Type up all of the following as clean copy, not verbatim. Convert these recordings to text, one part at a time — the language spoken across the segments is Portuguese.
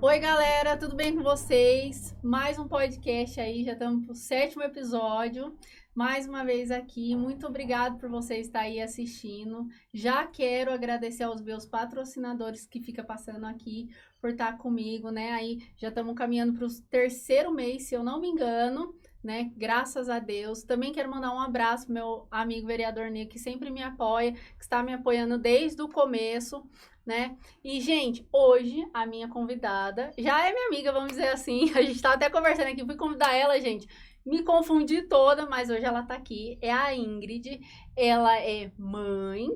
Oi, galera, tudo bem com vocês? Mais um podcast aí, já estamos pro 7º episódio. Mais uma vez aqui, muito obrigado por você estar aí assistindo. Já quero agradecer aos meus patrocinadores que ficam passando aqui por estar comigo, né? Aí já estamos caminhando para o 3º mês, se eu não me engano, né? Graças a Deus. Também quero mandar um abraço pro meu amigo vereador Ney, que sempre me apoia, que está me apoiando desde o começo, né? E, gente, hoje a minha convidada já é minha amiga, vamos dizer assim. A gente tá até conversando aqui, fui convidar ela, gente. Me confundi toda, mas hoje ela tá aqui. É a Ingrid. Ela é mãe,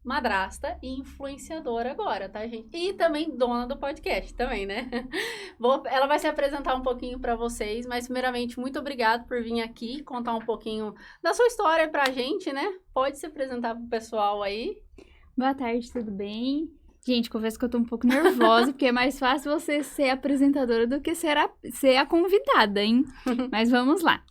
madrasta e influenciadora agora, tá, gente? E também dona do podcast, também, né? Ela vai se apresentar um pouquinho pra vocês, mas primeiramente, muito obrigado por vir aqui contar um pouquinho da sua história pra gente, né? Pode se apresentar pro pessoal aí. Boa tarde, tudo bem? Gente, confesso que eu tô um pouco nervosa, porque é mais fácil você ser apresentadora do que ser a convidada, hein? Mas vamos lá.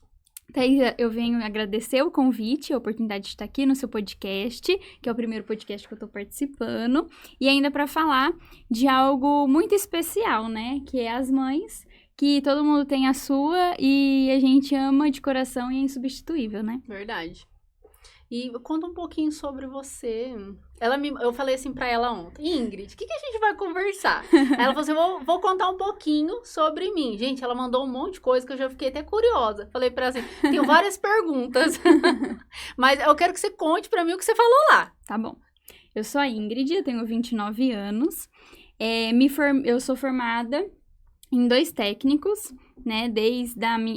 Thaís, eu venho agradecer o convite, a oportunidade de estar aqui no seu podcast, que é o primeiro podcast que eu tô participando, e ainda para falar de algo muito especial, né? Que é as mães, que todo mundo tem a sua e a gente ama de coração e é insubstituível, né? Verdade. E conta um pouquinho sobre você. Eu falei assim pra ela ontem, Ingrid, o que a gente vai conversar? Aí ela falou assim, vou contar um pouquinho sobre mim. Gente, ela mandou um monte de coisa que eu já fiquei até curiosa. Falei pra ela assim, tenho várias perguntas, mas eu quero que você conte pra mim o que você falou lá. Tá bom. Eu sou a Ingrid, eu tenho 29 anos. Eu sou formada em 2 técnicos, né,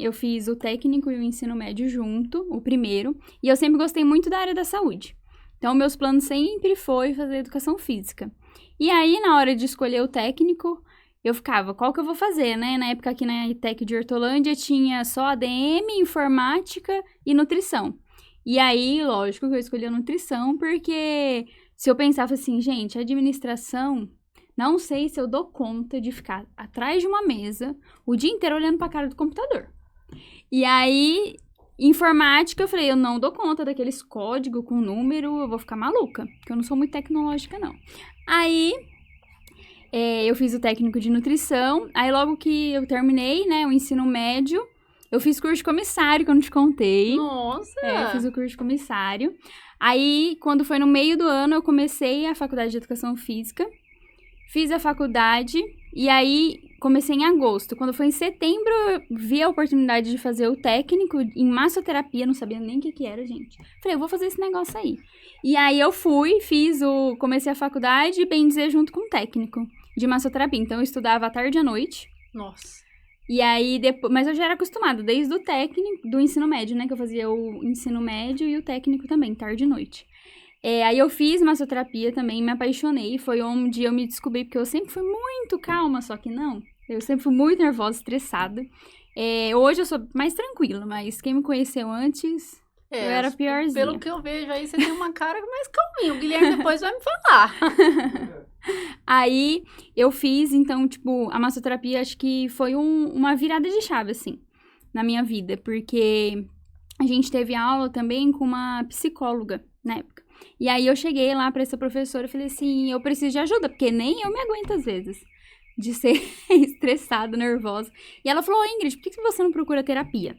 eu fiz o técnico e o ensino médio junto, o primeiro, e eu sempre gostei muito da área da saúde. Então, meus planos sempre foi fazer educação física. E aí, na hora de escolher o técnico, eu ficava, qual que eu vou fazer, né? Na época aqui na ETEC de Hortolândia tinha só ADM, informática e nutrição. E aí, lógico que eu escolhi a nutrição, porque se eu pensava assim, gente, administração... Não sei se eu dou conta de ficar atrás de uma mesa o dia inteiro olhando pra cara do computador. E aí, informática, eu falei, eu não dou conta daqueles códigos com número, eu vou ficar maluca, porque eu não sou muito tecnológica, não. Aí, eu fiz o técnico de nutrição, aí logo que eu terminei, né, o ensino médio, eu fiz curso de comissário, que eu não te contei. Nossa! Eu fiz o curso de comissário. Aí, quando foi no meio do ano, eu comecei a faculdade de educação física. Fiz a faculdade e aí comecei em agosto. Quando foi em setembro, eu vi a oportunidade de fazer o técnico em massoterapia, não sabia nem o que era, gente. Falei, eu vou fazer esse negócio aí. E aí eu comecei a faculdade, bem dizer, junto com o técnico de massoterapia. Então eu estudava à tarde e à noite. Nossa. E aí depois, mas eu já era acostumada desde o técnico, do ensino médio, né, que eu fazia o ensino médio e o técnico também, tarde e noite. Aí eu fiz massoterapia também, me apaixonei, foi onde eu me descobri, porque eu sempre fui muito calma, só que não, eu sempre fui muito nervosa, estressada. Hoje eu sou mais tranquila, mas quem me conheceu antes, eu era piorzinha. Pelo que eu vejo aí, você tem uma cara mais calminha, o Guilherme depois vai me falar. Aí eu fiz, então, tipo, a massoterapia acho que foi uma virada de chave, assim, na minha vida, porque a gente teve aula também com uma psicóloga na época. E aí eu cheguei lá pra essa professora e falei assim, eu preciso de ajuda, porque nem eu me aguento às vezes de ser estressada, nervosa. E ela falou, Ingrid, por que você não procura terapia?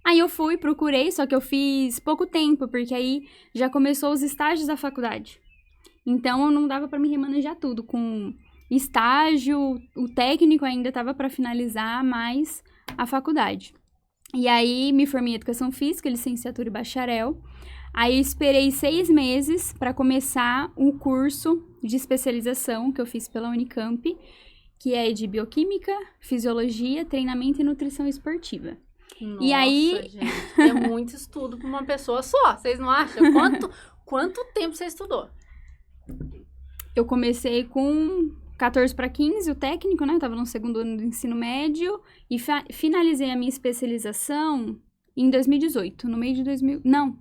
Aí eu procurei, só que eu fiz pouco tempo, porque aí já começou os estágios da faculdade. Então não dava pra me remanejar tudo com estágio, o técnico ainda tava pra finalizar, mais a faculdade. E aí me formei em educação física, licenciatura e bacharel. Aí esperei 6 meses para começar um curso de especialização que eu fiz pela Unicamp, que é de bioquímica, fisiologia, treinamento e nutrição esportiva. Nossa, e aí... gente, é muito estudo para uma pessoa só, vocês não acham? Quanto tempo você estudou? Eu comecei com 14 para 15, o técnico, né? Eu tava no 2º ano do ensino médio e finalizei a minha especialização em 2018, no meio de 2000... Não,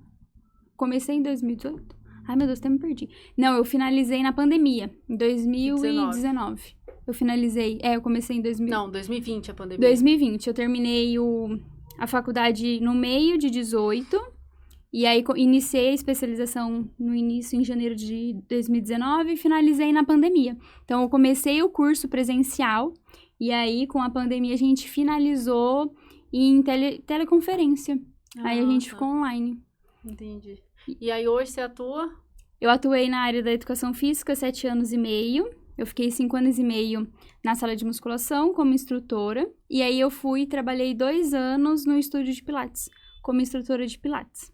comecei em 2018? Ai, meu Deus, até me perdi. Não, eu finalizei na pandemia, em 2019. Eu finalizei... eu comecei em 2020 a pandemia. 2020, eu terminei a faculdade no meio de 18 E aí, iniciei a especialização no início, em janeiro de 2019, e finalizei na pandemia. Então, eu comecei o curso presencial, e aí, com a pandemia, a gente finalizou em teleconferência. Aí, a gente ficou online. Entendi. E aí, hoje você atua? Eu atuei na área da educação física 7 anos e meio. Eu fiquei 5 anos e meio na sala de musculação como instrutora. E aí, eu trabalhei 2 anos no estúdio de Pilates, como instrutora de Pilates.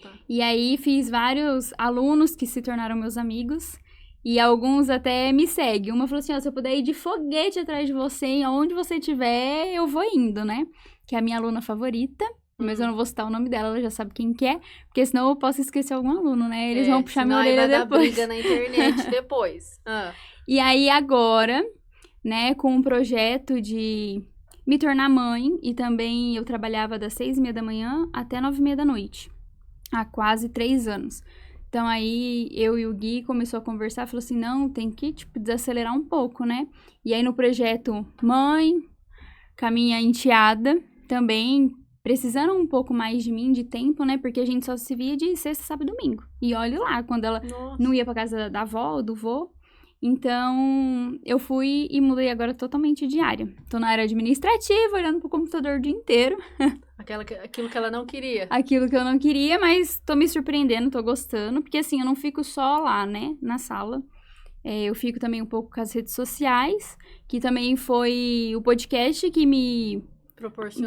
Tá. E aí, fiz vários alunos que se tornaram meus amigos. E alguns até me seguem. Uma falou assim, se eu puder ir de foguete atrás de você, aonde você estiver, eu vou indo, né? Que é a minha aluna favorita. Mas eu não vou citar o nome dela, ela já sabe quem que é. Porque senão eu posso esquecer algum aluno, né? Eles vão puxar minha orelha depois. Vai dar briga na internet depois. E aí, agora, né, com um projeto de me tornar mãe, e também eu trabalhava das 6h30 da manhã até 9h30 da noite, há quase 3 anos. Então, aí, eu e o Gui começou a conversar, falou assim, não, tem que, desacelerar um pouco, né? E aí, no projeto mãe, com a minha enteada, também precisando um pouco mais de mim, de tempo, né? Porque a gente só se via de sexta, sábado e domingo. E olha lá, quando ela não ia pra casa da avó ou do vô. Então, eu fui e mudei agora totalmente de área. Tô na área administrativa, olhando pro computador o dia inteiro. Aquilo que ela não queria. Aquilo que eu não queria, mas tô me surpreendendo, tô gostando. Porque assim, eu não fico só lá, né, na sala. Eu fico também um pouco com as redes sociais, que também foi o podcast que me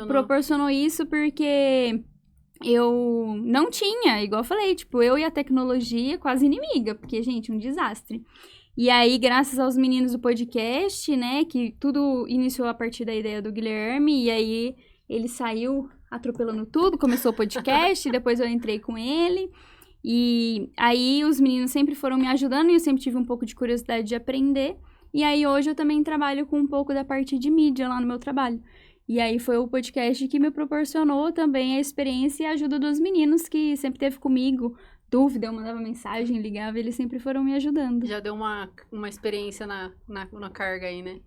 proporcionou isso, porque eu não tinha, igual eu falei, eu e a tecnologia quase inimiga, porque, gente, um desastre. E aí, graças aos meninos do podcast, né, que tudo iniciou a partir da ideia do Guilherme, e aí ele saiu atropelando tudo, começou o podcast, depois eu entrei com ele, e aí os meninos sempre foram me ajudando, e eu sempre tive um pouco de curiosidade de aprender, e aí hoje eu também trabalho com um pouco da parte de mídia lá no meu trabalho. E aí foi o podcast que me proporcionou também a experiência e a ajuda dos meninos que sempre esteve comigo. Dúvida, eu mandava mensagem, ligava, eles sempre foram me ajudando. Já deu uma experiência na carga aí, né?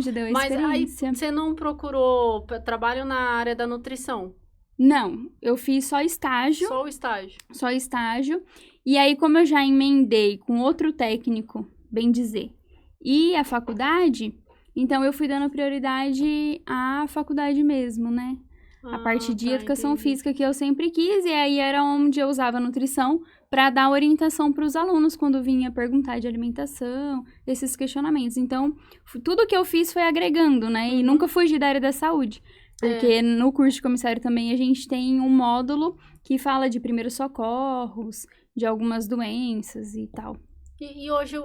Já deu a experiência. Mas aí você não procurou trabalho na área da nutrição? Não, eu fiz só estágio. Só o estágio? Só estágio. E aí, como eu já emendei com outro técnico, bem dizer, e a faculdade, então eu fui dando prioridade à faculdade mesmo, né? A parte de educação física que eu sempre quis, e aí era onde eu usava a nutrição para dar orientação para os alunos quando vinha perguntar de alimentação, esses questionamentos. Então, tudo que eu fiz foi agregando, né? E nunca fugi da área da saúde. Porque no curso de comissário também a gente tem um módulo que fala de primeiros socorros, de algumas doenças e tal. E hoje,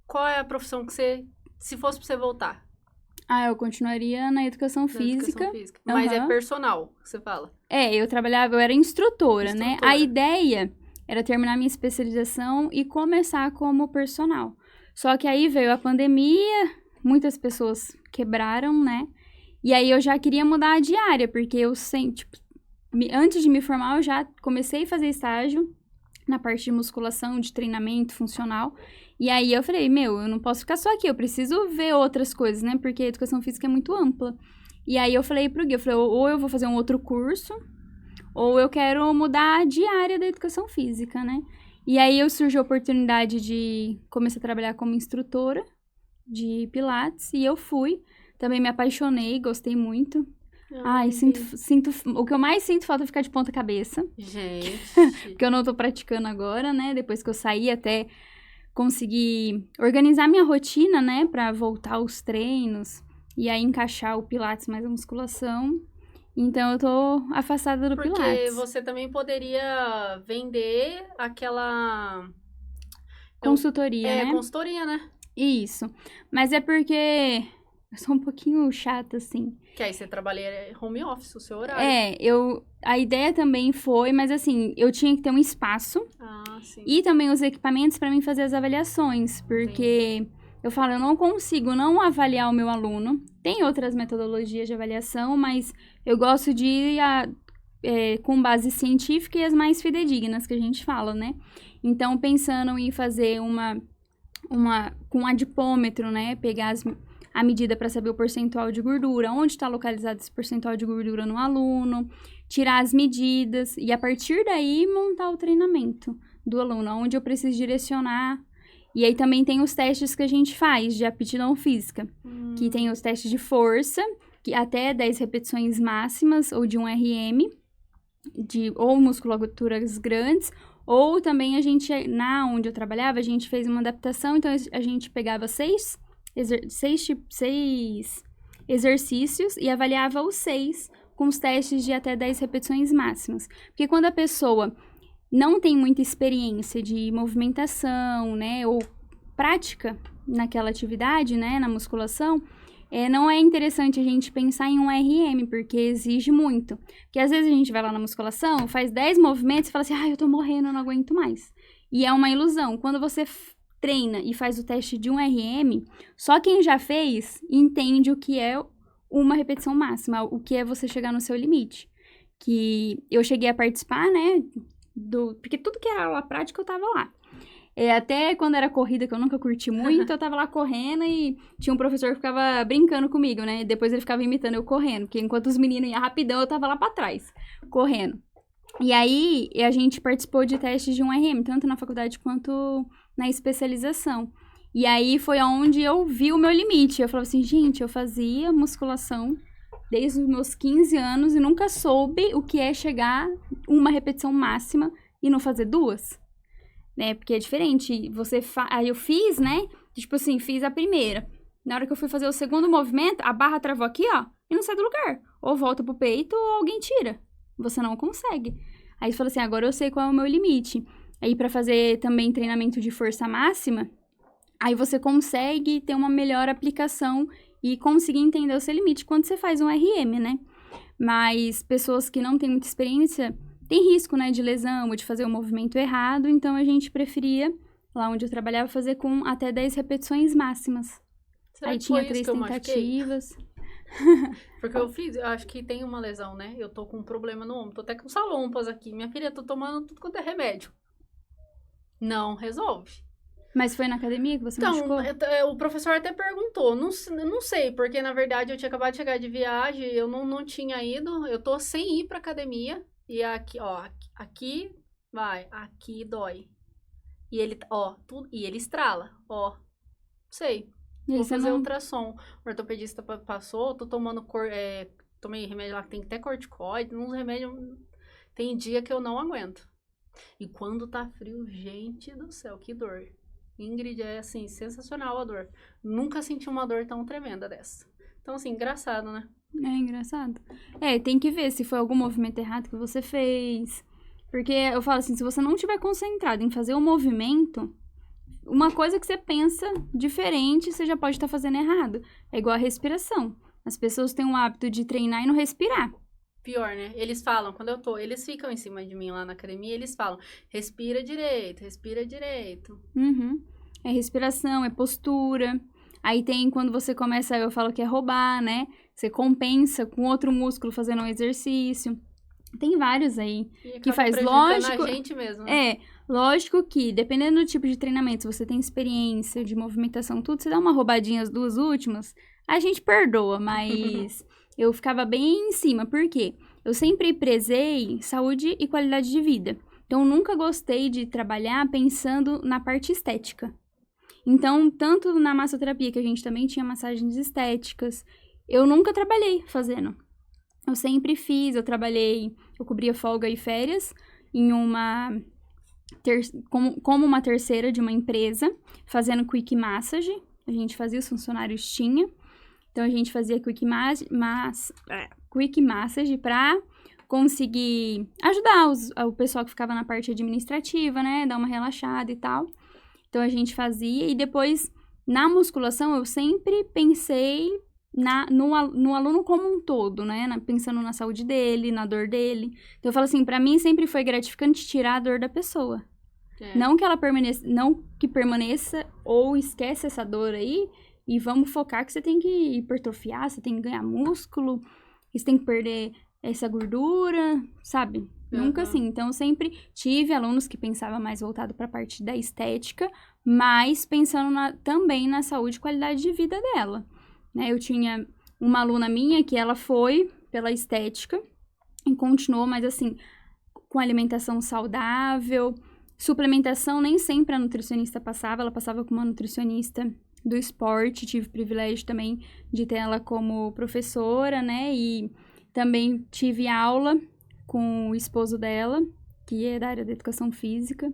qual é a profissão que você, se fosse para você voltar? Eu continuaria na educação física. Mas é personal, você fala? Eu era instrutora, né? A ideia era terminar minha especialização e começar como personal. Só que aí veio a pandemia, muitas pessoas quebraram, né? E aí eu já queria mudar de área, porque eu sempre, antes de me formar, eu já comecei a fazer estágio na parte de musculação, de treinamento funcional. E aí eu falei, eu não posso ficar só aqui, eu preciso ver outras coisas, né? Porque a educação física é muito ampla. E aí eu falei pro Gui, ou eu vou fazer um outro curso, ou eu quero mudar de área da educação física, né? E aí surgiu a oportunidade de começar a trabalhar como instrutora de Pilates, e eu fui. Também me apaixonei, gostei muito. Sinto... O que eu mais sinto falta é ficar de ponta cabeça. Gente. Porque eu não tô praticando agora, né? Depois que eu saí, até conseguir organizar minha rotina, né? Pra voltar aos treinos. E aí encaixar o Pilates mais a musculação. Então, eu tô afastada do Pilates. Porque você também poderia vender aquela... Consultoria, né? Consultoria, né? Isso. Mas é porque... Eu sou um pouquinho chata, assim. Que aí você trabalha home office, o seu horário. A ideia também foi, mas assim, eu tinha que ter um espaço. Sim. E também os equipamentos para mim fazer as avaliações. Porque eu falo, eu não consigo não avaliar o meu aluno. Tem outras metodologias de avaliação, mas eu gosto de ir com base científica e as mais fidedignas que a gente fala, né? Então, pensando em fazer uma com adipômetro, né? Pegar a medida para saber o percentual de gordura, onde está localizado esse percentual de gordura no aluno, tirar as medidas e a partir daí montar o treinamento do aluno, onde eu preciso direcionar. E aí também tem os testes que a gente faz de aptidão física, que tem os testes de força, que até 10 repetições máximas, ou de 1 RM, ou musculaturas grandes, ou também a gente, onde eu trabalhava, a gente fez uma adaptação, então a gente pegava 6 exercícios e avaliava os 6 com os testes de até 10 repetições máximas. Porque quando a pessoa não tem muita experiência de movimentação, né, ou prática naquela atividade, né, na musculação, não é interessante a gente pensar em um RM, porque exige muito. Porque às vezes a gente vai lá na musculação, faz 10 movimentos e fala assim, eu tô morrendo, eu não aguento mais. E é uma ilusão. Quando você treina e faz o teste de um RM, só quem já fez entende o que é uma repetição máxima, o que é você chegar no seu limite. Que eu cheguei a participar, né, porque tudo que era aula prática eu tava lá. Até quando era corrida, que eu nunca curti muito, eu tava lá correndo e tinha um professor que ficava brincando comigo, né? Depois ele ficava imitando eu correndo, porque enquanto os meninos iam rapidão, eu tava lá pra trás, correndo. E aí, a gente participou de testes de um RM, tanto na faculdade quanto na especialização. E aí, foi onde eu vi o meu limite. Eu falava assim, gente, eu fazia musculação desde os meus 15 anos e nunca soube o que é chegar uma repetição máxima e não fazer 2. Né, porque é diferente, aí eu fiz, né, tipo assim, fiz a primeira, na hora que eu fui fazer o segundo movimento, a barra travou aqui, ó, e não sai do lugar, ou volta pro peito ou alguém tira, você não consegue. Aí eu falei assim, agora eu sei qual é o meu limite. Aí pra fazer também treinamento de força máxima, aí você consegue ter uma melhor aplicação e conseguir entender o seu limite quando você faz um RM, né, mas pessoas que não têm muita experiência tem risco, né, de lesão ou de fazer o movimento errado, então a gente preferia, lá onde eu trabalhava, fazer com até 10 repetições máximas. Será aí que tinha foi 3 isso que tentativas. Porque eu acho que tem uma lesão, né? Eu tô com um problema no ombro, tô até com salompas aqui. Minha filha, tô tomando tudo quanto é remédio. Não resolve. Mas foi na academia que você machucou? O professor até perguntou, não sei, porque na verdade eu tinha acabado de chegar de viagem, eu não tinha ido, eu tô sem ir pra academia. E aqui, ó, aqui vai, aqui dói. E ele, ó, tudo, e ele estrala, ó. Sei. Vou fazer ultrassom. O ortopedista passou, tô tomando, tomei remédio lá que tem até corticoide, uns remédios, tem dia que eu não aguento. E quando tá frio, gente do céu, que dor. Ingrid, é assim, sensacional a dor. Nunca senti uma dor tão tremenda dessa. Então, assim, engraçado, né? É engraçado. Tem que ver se foi algum movimento errado que você fez. Porque eu falo assim, se você não estiver concentrado em fazer um movimento, uma coisa que você pensa diferente, você já pode estar fazendo errado. É igual a respiração. As pessoas têm o hábito de treinar e não respirar. Pior, né? Eles falam, eles ficam em cima de mim lá na academia, eles falam, respira direito, respira direito. Uhum. É respiração, é postura. Aí tem quando você começa, eu falo que é roubar, né? Você compensa com outro músculo fazendo um exercício. Tem vários aí que faz, lógico. A gente mesmo, né? Lógico que, dependendo do tipo de treinamento, se você tem experiência de movimentação, tudo, você dá uma roubadinha as 2 últimas, a gente perdoa, mas eu ficava bem em cima. Por quê? Eu sempre prezei saúde e qualidade de vida. Então, eu nunca gostei de trabalhar pensando na parte estética. Então, tanto na massoterapia, que a gente também tinha massagens estéticas, eu nunca trabalhei fazendo. Eu sempre fiz, eu cobria folga e férias em como uma terceira de uma empresa, fazendo quick massage. A gente fazia, os funcionários tinham. Então, a gente fazia quick massage para conseguir ajudar o pessoal que ficava na parte administrativa, né? Dar uma relaxada e tal. Então, a gente fazia. E depois, na musculação, eu sempre pensei no aluno como um todo, né? Pensando na saúde dele, na dor dele. Então, eu falo assim, pra mim sempre foi gratificante tirar a dor da pessoa. Não que ela permaneça ou esquece essa dor aí e vamos focar que você tem que hipertrofiar, você tem que ganhar músculo, você tem que perder essa gordura, sabe? Nunca assim. Então, eu sempre tive alunos que pensavam mais voltado pra parte da estética, mas pensando também na saúde e qualidade de vida dela. né? Eu tinha uma aluna minha que ela foi pela estética e continuou, mas assim, com alimentação saudável, suplementação nem sempre a nutricionista passava, ela passava com uma nutricionista do esporte, tive o privilégio também de ter ela como professora, né? E também tive aula com o esposo dela, que é da área da educação física.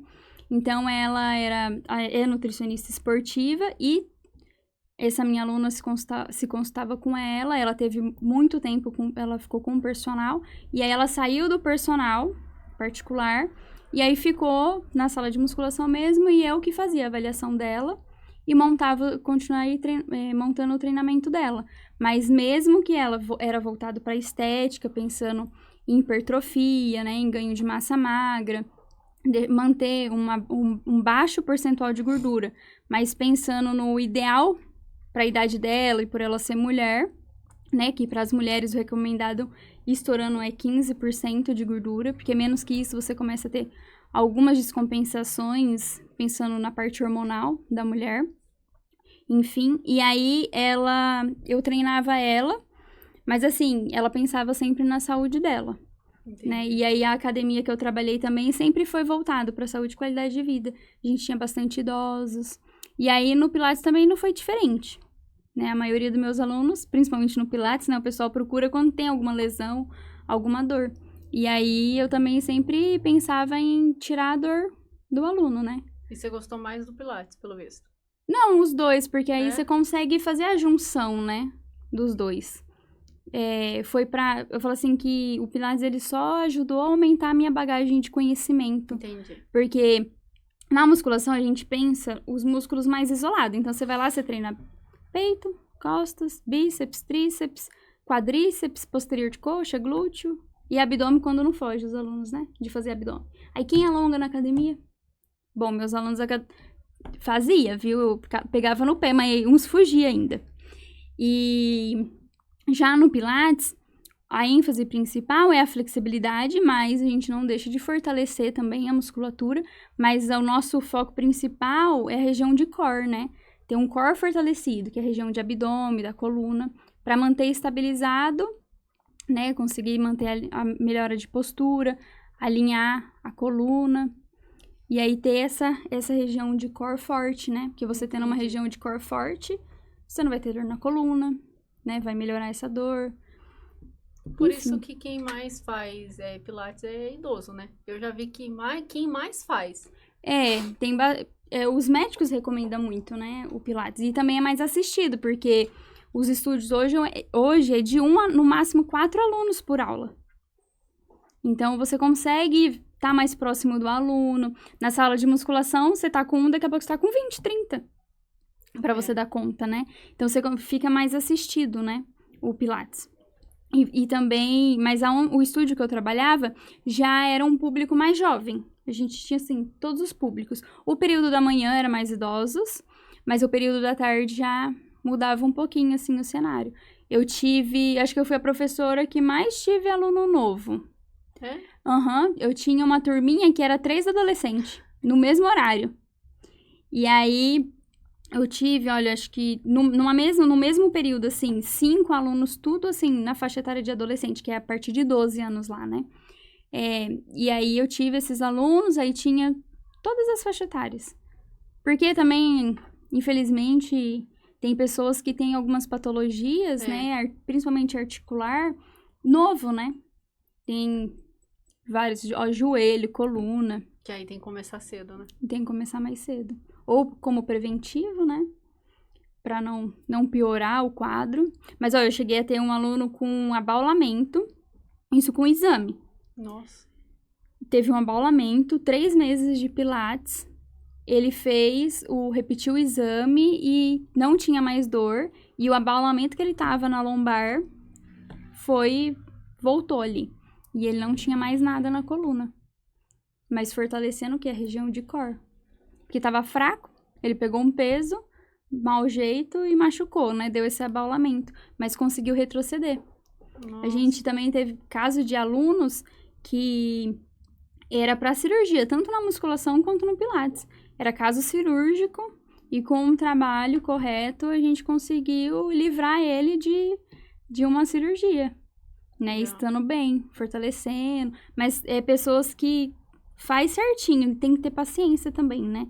Então, ela é nutricionista esportiva e essa minha aluna se consultava com ela teve muito tempo, ela ficou com o personal, e aí ela saiu do personal particular, e aí ficou na sala de musculação mesmo, e eu que fazia a avaliação dela, e continuei montando o treinamento dela. Mas mesmo que ela era voltado para estética, pensando em hipertrofia, né, em ganho de massa magra, manter um baixo percentual de gordura, mas pensando no ideal para a idade dela e por ela ser mulher, né, que para as mulheres o recomendado estourando é 15% de gordura, porque menos que isso você começa a ter algumas descompensações, pensando na parte hormonal da mulher. Enfim, e aí eu treinava ela, mas assim, ela pensava sempre na saúde dela. Né? E aí a academia que eu trabalhei também sempre foi voltado para saúde e qualidade de vida. A gente tinha bastante idosos. E aí no Pilates também não foi diferente. Né? A maioria dos meus alunos, principalmente no Pilates, né, o pessoal procura quando tem alguma lesão, alguma dor. E aí eu também sempre pensava em tirar a dor do aluno, né? E você gostou mais do Pilates, pelo visto? Não, os dois, porque aí você consegue fazer a junção, né, dos dois. Eu falo assim que o Pilates, ele só ajudou a aumentar a minha bagagem de conhecimento. Entendi. Porque na musculação a gente pensa os músculos mais isolados. Então, você vai lá, você treina peito, costas, bíceps, tríceps, quadríceps, posterior de coxa, glúteo e abdômen quando não foge os alunos, né, de fazer abdômen. Aí, quem alonga na academia? Bom, meus alunos fazia, viu? Eu pegava no pé, mas uns fugiam ainda. E já no Pilates, a ênfase principal é a flexibilidade, mas a gente não deixa de fortalecer também a musculatura, mas o nosso foco principal é a região de core, né? Ter um core fortalecido, que é a região de abdômen, da coluna, para manter estabilizado, né? Conseguir manter a melhora de postura, alinhar a coluna. E aí ter essa região de core forte, né? Porque você tendo uma região de core forte, você não vai ter dor na coluna, né? Vai melhorar essa dor. Por isso que quem mais faz Pilates é idoso, né? Eu já vi que quem mais faz. Os médicos recomendam muito, né? O Pilates. E também é mais assistido, porque os estúdios hoje é de no máximo 4 alunos por aula. Então, você consegue tá mais próximo do aluno. Na sala de musculação, você tá com um, daqui a pouco você tá com 20, 30. Pra você dar conta, né? Então, você fica mais assistido, né? O Pilates. E também, mas o estúdio que eu trabalhava já era um público mais jovem. A gente tinha, assim, todos os públicos. O período da manhã era mais idosos, mas o período da tarde já mudava um pouquinho, assim, o cenário. Acho que eu fui a professora que mais tive aluno novo. Eu tinha uma turminha que era 3 adolescentes, no mesmo horário. E aí, eu tive, olha, acho que no mesmo período, assim, 5 alunos, tudo, assim, na faixa etária de adolescente, que é a partir de 12 anos lá, né? E aí, eu tive esses alunos, aí tinha todas as faixas etárias. Porque também, infelizmente, tem pessoas que têm algumas patologias, né? Principalmente articular, novo, né? Tem vários, joelho, coluna. Que aí tem que começar cedo, né? Tem que começar mais cedo. Ou como preventivo, né? Pra não piorar o quadro. Mas, eu cheguei a ter um aluno com abaulamento. Isso com exame. Nossa. Teve um abaulamento, 3 meses de Pilates. Ele repetiu o exame e não tinha mais dor. E o abaulamento que ele tava na lombar voltou ali. E ele não tinha mais nada na coluna. Mas fortalecendo o quê? A região de core. Porque tava fraco, ele pegou um peso, mau jeito e machucou, né? Deu esse abaulamento. Mas conseguiu retroceder. Nossa. A gente também teve caso de alunos que era para cirurgia, tanto na musculação quanto no Pilates. Era caso cirúrgico, E com um trabalho correto, a gente conseguiu livrar ele de uma cirurgia, né? Estando bem, fortalecendo. Mas pessoas que faz certinho, tem que ter paciência também, né?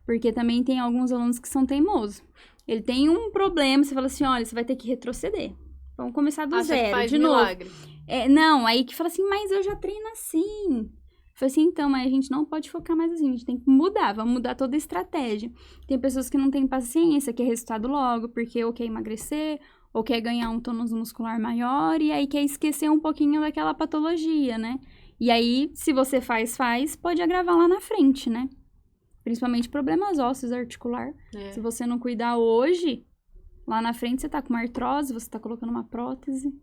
Porque também tem alguns alunos que são teimosos. Ele tem um problema, você fala assim, olha, você vai ter que retroceder. Vamos começar do zero, faz de milagre. novo. Não, aí que fala assim, mas eu já treino assim. Eu falei assim, então, mas a gente não pode focar mais assim, a gente tem que mudar, vamos mudar toda a estratégia. Tem pessoas que não têm paciência, quer resultado logo, porque ou quer emagrecer, ou quer ganhar um tônus muscular maior, e aí quer esquecer um pouquinho daquela patologia, né? E aí, se você faz, pode agravar lá na frente, né? Principalmente problemas ósseos, articular. Se você não cuidar hoje, lá na frente você tá com uma artrose, você tá colocando uma prótese.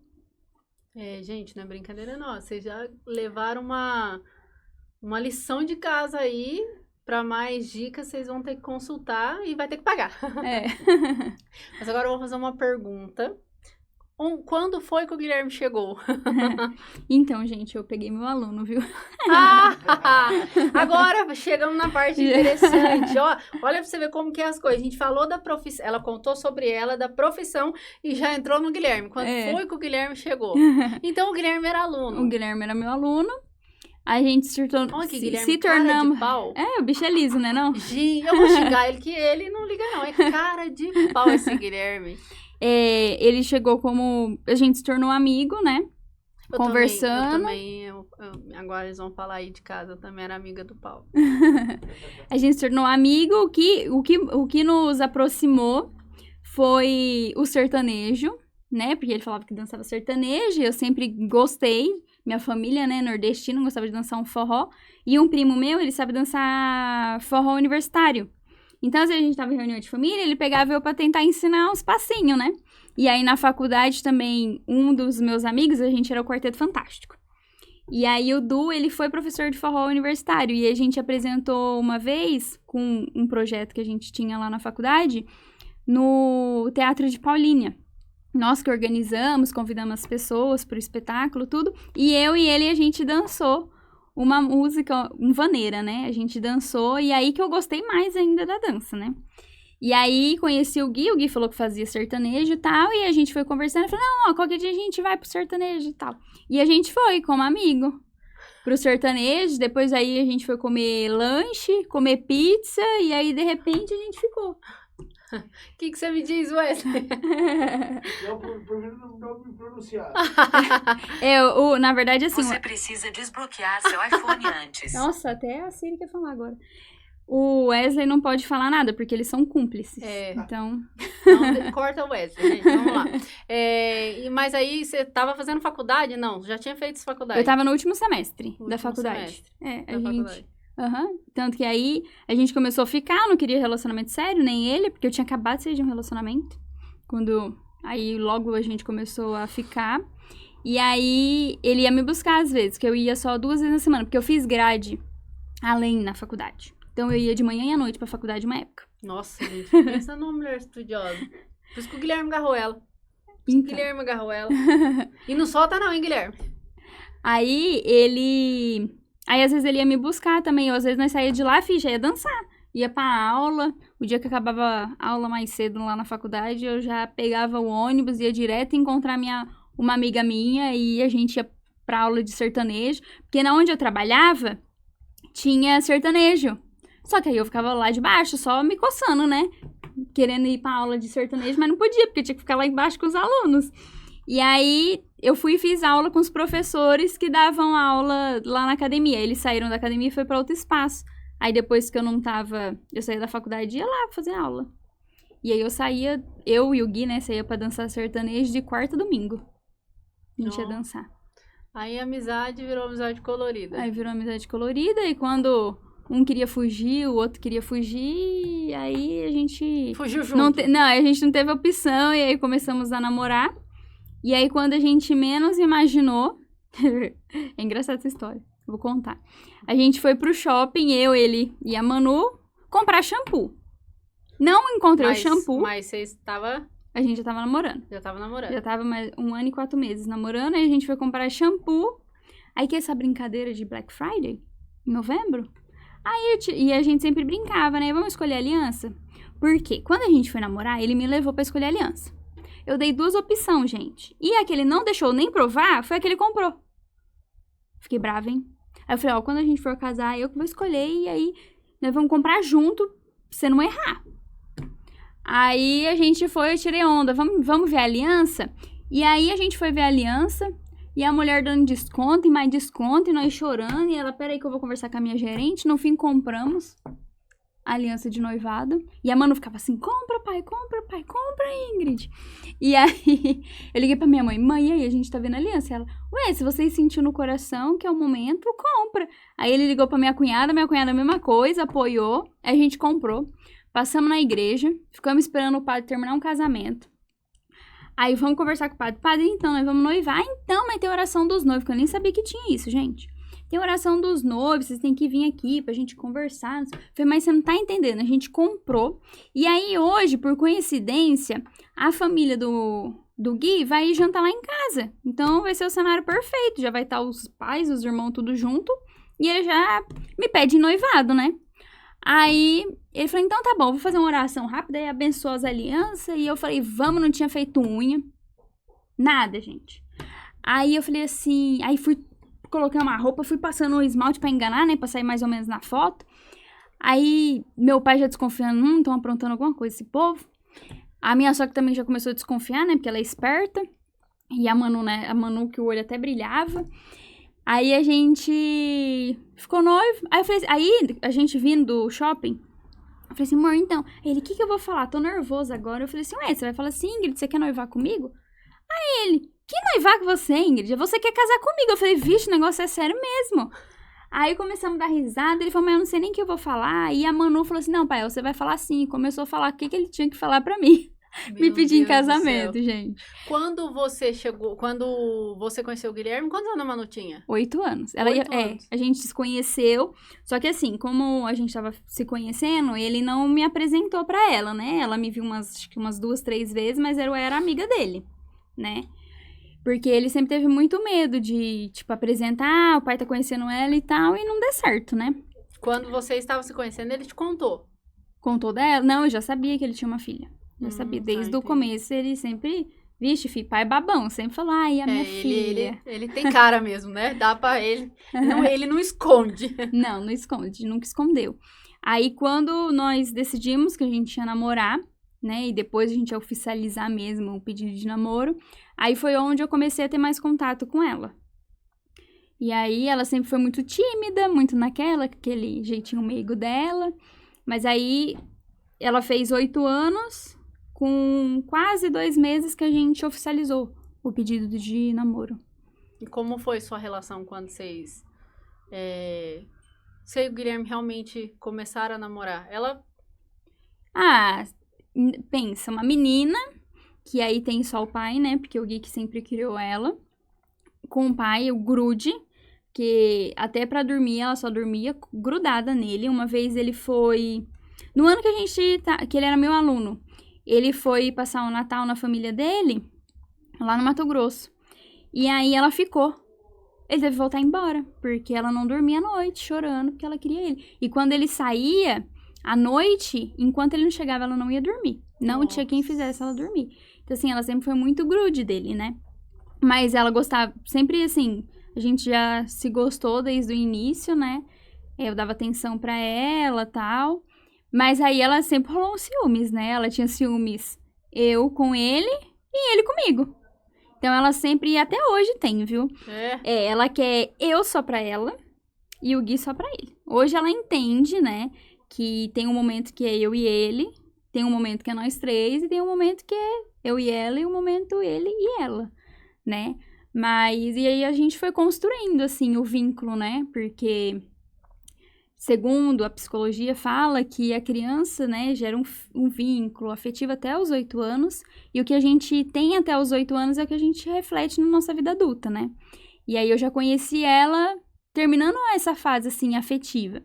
Gente, não é brincadeira não. Vocês já levaram uma lição de casa aí. Para mais dicas, vocês vão ter que consultar e vai ter que pagar. Mas agora eu vou fazer uma pergunta. Quando foi que o Guilherme chegou? Então, gente, eu peguei meu aluno, viu? Agora chegamos na parte interessante. Olha pra você ver como que é as coisas. A gente falou da profissão, ela contou sobre ela, da profissão, e já entrou no Guilherme. Quando foi que o Guilherme chegou? Então, o Guilherme era aluno. O Guilherme era meu aluno. A gente se tornou. Olha que Guilherme, se tornamos. De pau. O bicho é liso, né? Não? Eu vou xingar ele, que ele não liga, não. É cara de pau esse Guilherme. Ele chegou como... A gente se tornou amigo, né? Conversando. Agora eles vão falar aí de casa, eu também era amiga do Paulo. A gente se tornou amigo. O que nos aproximou foi o sertanejo, né? Porque ele falava que dançava sertanejo, e eu sempre gostei. Minha família, né, nordestina, gostava de dançar um forró. E um primo meu, ele sabe dançar forró universitário. Então, às vezes a gente tava em reunião de família, ele pegava eu pra tentar ensinar uns passinhos, né? E aí, na faculdade também, um dos meus amigos, a gente era o Quarteto Fantástico. E aí, o Du, ele foi professor de forró universitário. E a gente apresentou uma vez, com um projeto que a gente tinha lá na faculdade, no Teatro de Paulínia. Nós que organizamos, convidamos as pessoas pro espetáculo, tudo. E eu e ele, a gente dançou uma música, vaneira, né? A gente dançou, e aí que eu gostei mais ainda da dança, né? E aí, conheci o Gui falou que fazia sertanejo e tal, e a gente foi conversando, e falou, não, qualquer dia a gente vai pro sertanejo e tal. E a gente foi, como amigo, pro sertanejo, depois aí a gente foi comer lanche, comer pizza, e aí, de repente, a gente ficou. O que você me diz, Wesley? Eu prefiro não me pronunciar. Na verdade, assim... Você precisa desbloquear seu iPhone antes. Nossa, até a Siri quer falar agora. O Wesley não pode falar nada, porque eles são cúmplices. Então... Não, corta o Wesley, gente, vamos lá. Mas aí, você tava fazendo faculdade? Não, já tinha feito faculdade? Eu tava no último semestre da faculdade. Faculdade. Tanto que aí a gente começou a ficar, não queria relacionamento sério, nem ele, porque eu tinha acabado de sair de um relacionamento. Aí logo a gente começou a ficar. E aí ele ia me buscar às vezes, que eu ia só 2 vezes na semana, porque eu fiz grade além na faculdade. Então eu ia de manhã e à noite pra faculdade uma época. Nossa, gente, pensa numa mulher estudiosa. Por isso que o Guilherme agarrou ela. Guilherme agarrou ela. E não solta não, hein, Guilherme? Aí, às vezes, ele ia me buscar também. Ou, às vezes, nós saía de lá, já ia dançar. Ia pra aula. O dia que acabava a aula mais cedo lá na faculdade, eu já pegava o ônibus, ia direto encontrar uma amiga minha e a gente ia pra aula de sertanejo. Porque na onde eu trabalhava, tinha sertanejo. Só que aí eu ficava lá de baixo, só me coçando, né? Querendo ir pra aula de sertanejo, mas não podia, porque tinha que ficar lá embaixo com os alunos. E aí, eu fui e fiz aula com os professores que davam aula lá na academia. Eles saíram da academia e foi para outro espaço. Aí, depois que eu saía da faculdade e ia lá fazer aula. E aí, eu e o Gui, né, saía pra dançar sertanejo de quarta a domingo. A gente ia dançar. Aí, a amizade virou amizade colorida. Aí, virou amizade colorida, e quando um queria fugir, o outro queria fugir, aí a gente... Fugiu junto. A gente não teve opção, e aí começamos a namorar. E aí, quando a gente menos imaginou... É engraçada essa história, vou contar. A gente foi pro shopping, eu, ele e a Manu, comprar shampoo. Não encontrei o shampoo. Mas você estava... A gente já tava namorando. Já tava mais 1 ano e 4 meses namorando, aí a gente foi comprar shampoo. Aí, que essa brincadeira de Black Friday, em novembro... E a gente sempre brincava, né? Vamos escolher aliança? Porque quando a gente foi namorar, ele me levou pra escolher aliança. Eu dei 2 opções, gente. E a que ele não deixou nem provar, foi a que ele comprou. Fiquei brava, hein? Aí eu falei, quando a gente for casar, eu que vou escolher e aí nós vamos comprar junto pra você não errar. Aí a gente foi, eu tirei onda, vamos ver a aliança? E aí a gente foi ver a aliança e a mulher dando desconto e mais desconto e nós chorando. E ela, peraí que eu vou conversar com a minha gerente. No fim, compramos a aliança de noivado. E a Manu ficava assim, compra, pai, compra, Ingrid. E aí, eu liguei pra minha mãe, e aí, a gente tá vendo a aliança? Ela, se você sentiu no coração que é o momento, compra. Aí ele ligou pra minha cunhada a mesma coisa, apoiou, aí a gente comprou. Passamos na igreja, ficamos esperando o padre terminar um casamento. Aí vamos conversar com o padre. Padre, então, nós vamos noivar? Então, mas tem oração dos noivos, que eu nem sabia que tinha isso, gente. Tem oração dos noivos, vocês têm que vir aqui pra gente conversar. Falei, mas você não tá entendendo, a gente comprou. E aí, hoje, por coincidência, a família do Gui vai jantar lá em casa. Então, vai ser o cenário perfeito. Já vai estar os pais, os irmãos, tudo junto. E ele já me pede noivado, né? Aí, ele falou, então tá bom, vou fazer uma oração rápida. Aí, abençoou as alianças. E eu falei, vamos, não tinha feito unha. Nada, gente. Aí, eu falei assim, aí coloquei uma roupa, fui passando um esmalte pra enganar, né? Pra sair mais ou menos na foto. Aí, meu pai já desconfiando, estão aprontando alguma coisa esse povo. A minha sogra também já começou a desconfiar, né? Porque ela é esperta. E a Manu, né? A Manu que o olho até brilhava. Aí, a gente ficou noivo. Aí, eu falei assim, aí, a gente vindo do shopping. Eu falei assim, amor, então. Ele, o que eu vou falar? Tô nervoso agora. Eu falei assim, você vai falar assim, Ingrid, você quer noivar comigo? Aí ele, que noivar com você, Ingrid? Você quer casar comigo? Eu falei, vixe, o negócio é sério mesmo. Aí começamos a dar risada, ele falou, mas eu não sei nem o que eu vou falar. E a Manu falou assim, não, pai, você vai falar assim. E começou a falar o que ele tinha que falar pra mim. Me pedir em casamento, gente. Quando você conheceu o Guilherme, quantos anos a Manu tinha? 8 anos. 8 anos. A gente se conheceu, só que assim, como a gente tava se conhecendo, ele não me apresentou pra ela, né? Ela me viu acho que umas 2, 3 vezes, mas eu era amiga dele, né? Porque ele sempre teve muito medo de, tipo, apresentar, o pai tá conhecendo ela e tal, e não deu certo, né? Quando você estava se conhecendo, ele te contou? Contou dela? Não, eu já sabia que ele tinha uma filha. Já sabia. Desde o começo, ele sempre... Vixe, filho, pai babão. Sempre falou, ai, a minha filha. Ele tem cara mesmo, né? Dá pra ele... Não, ele não esconde. Não esconde. Nunca escondeu. Aí, quando nós decidimos que a gente ia namorar, né? E depois a gente ia oficializar mesmo o pedido de namoro. Aí foi onde eu comecei a ter mais contato com ela. E aí, ela sempre foi muito tímida, muito aquele jeitinho meigo dela. Mas aí, ela fez 8 anos... Com quase 2 meses que a gente oficializou o pedido de namoro. E como foi sua relação quando vocês... Você e o Guilherme realmente começaram a namorar? Ela... Pensa, uma menina, que aí tem só o pai, né? Porque o Gui que sempre criou ela. Com o pai, o grude, que até pra dormir, ela só dormia grudada nele. Uma vez ele foi... No ano que ele era meu aluno. Ele foi passar o Natal na família dele, lá no Mato Grosso. E aí ela ficou. Ele teve que voltar embora, porque ela não dormia à noite, chorando, porque ela queria ele. E quando ele saía, à noite, enquanto ele não chegava, ela não ia dormir. Não tinha quem fizesse ela dormir. Então, assim, ela sempre foi muito grude dele, né? Mas ela gostava, sempre assim, a gente já se gostou desde o início, né? Eu dava atenção pra ela e tal. Mas aí ela sempre rolou uns ciúmes, né? Ela tinha ciúmes eu com ele e ele comigo. Então ela sempre, e até hoje tem, viu? Ela quer eu só pra ela e o Gui só pra ele. Hoje ela entende, né? Que tem um momento que é eu e ele, tem um momento que é nós 3 e tem um momento que é eu e ela e um momento ele e ela, né? Mas, e aí a gente foi construindo, assim, o vínculo, né? Porque... Segundo a psicologia, fala que a criança, né, gera um vínculo afetivo até os 8 anos, e o que a gente tem até os 8 anos é o que a gente reflete na nossa vida adulta, né? E aí eu já conheci ela terminando essa fase, assim, afetiva.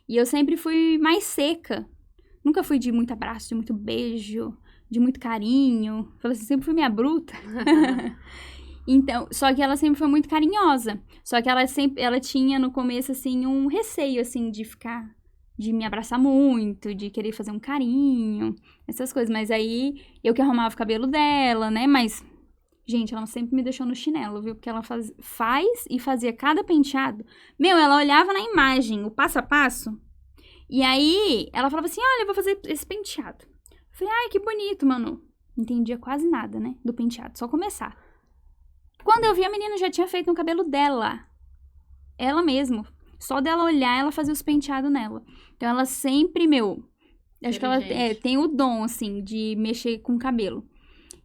E eu sempre fui mais seca. Nunca fui de muito abraço, de muito beijo, de muito carinho. Falei assim, sempre fui minha bruta. Então, só que ela sempre foi muito carinhosa. Só que ela tinha no começo, assim, um receio, assim, de de me abraçar muito, de querer fazer um carinho, essas coisas. Mas aí, eu que arrumava o cabelo dela, né? Mas, gente, ela sempre me deixou no chinelo, viu? Porque ela faz e fazia cada penteado. Meu, ela olhava na imagem, o passo a passo. E aí, ela falava assim, olha, eu vou fazer esse penteado. Eu falei, ai, que bonito, mano. Não entendia quase nada, né? Do penteado, só começar. Quando eu vi, a menina já tinha feito no cabelo dela. Ela mesma. Só dela olhar, ela fazia os penteados nela. Então, ela sempre, acho que ela tem o dom, assim, de mexer com o cabelo.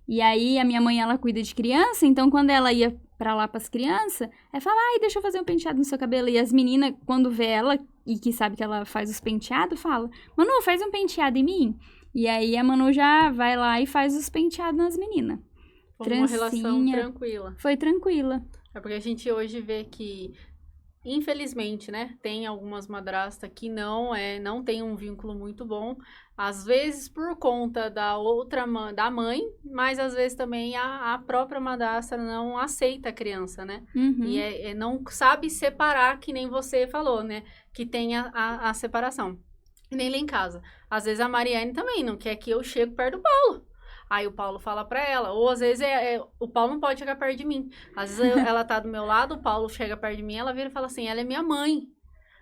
E aí, a minha mãe, ela cuida de criança, então, quando ela ia pra lá pras crianças, ela fala, ai, deixa eu fazer um penteado no seu cabelo. E as meninas, quando vê ela, e que sabe que ela faz os penteados, fala, Manu, faz um penteado em mim. E aí, a Manu já vai lá e faz os penteados nas meninas. Foi uma relação tranquila. Foi tranquila. É porque a gente hoje vê que, infelizmente, né, tem algumas madrastas que não tem um vínculo muito bom, às vezes por conta da mãe, mas às vezes também a própria madrasta não aceita a criança, né? Uhum. E não sabe separar, que nem você falou, né? Que tem a separação. E nem lá em casa. Às vezes a Mariane também não quer que eu chegue perto do Paulo. Aí o Paulo fala pra ela, ou às vezes o Paulo não pode chegar perto de mim. Às vezes ela tá do meu lado, o Paulo chega perto de mim, ela vira e fala assim, ela é minha mãe.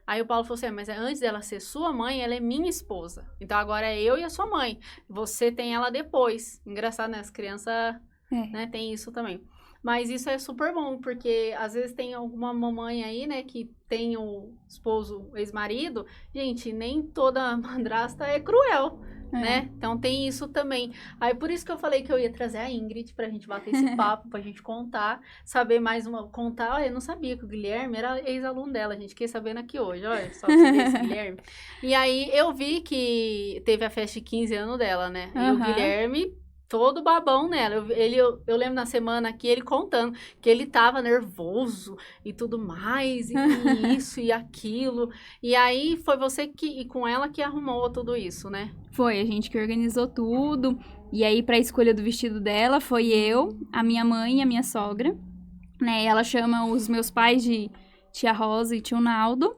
Aí o Paulo falou assim, mas antes dela ser sua mãe, ela é minha esposa. Então agora é eu e a sua mãe. Você tem ela depois. Engraçado, né? As crianças, né, tem isso também. Mas isso é super bom, porque às vezes tem alguma mamãe aí, né, que tem o esposo, o ex-marido. Gente, nem toda madrasta é cruel. Né? Então tem isso também. Aí por isso que eu falei que eu ia trazer a Ingrid pra gente bater esse papo, pra gente contar, saber mais contar. Olha, eu não sabia que o Guilherme era ex-aluno dela, a gente fiquei sabendo aqui hoje, olha, só pra você ver esse Guilherme. E aí eu vi que teve a festa de 15 anos dela, né? E o Guilherme, todo babão nela. Eu lembro na semana aqui ele contando que ele tava nervoso e tudo mais, e isso e aquilo. E aí foi você e com ela que arrumou tudo isso, né? Foi, a gente que organizou tudo. E aí, pra escolha do vestido dela, foi eu, a minha mãe e a minha sogra. Né? Ela chama os meus pais de tia Rosa e tio Naldo.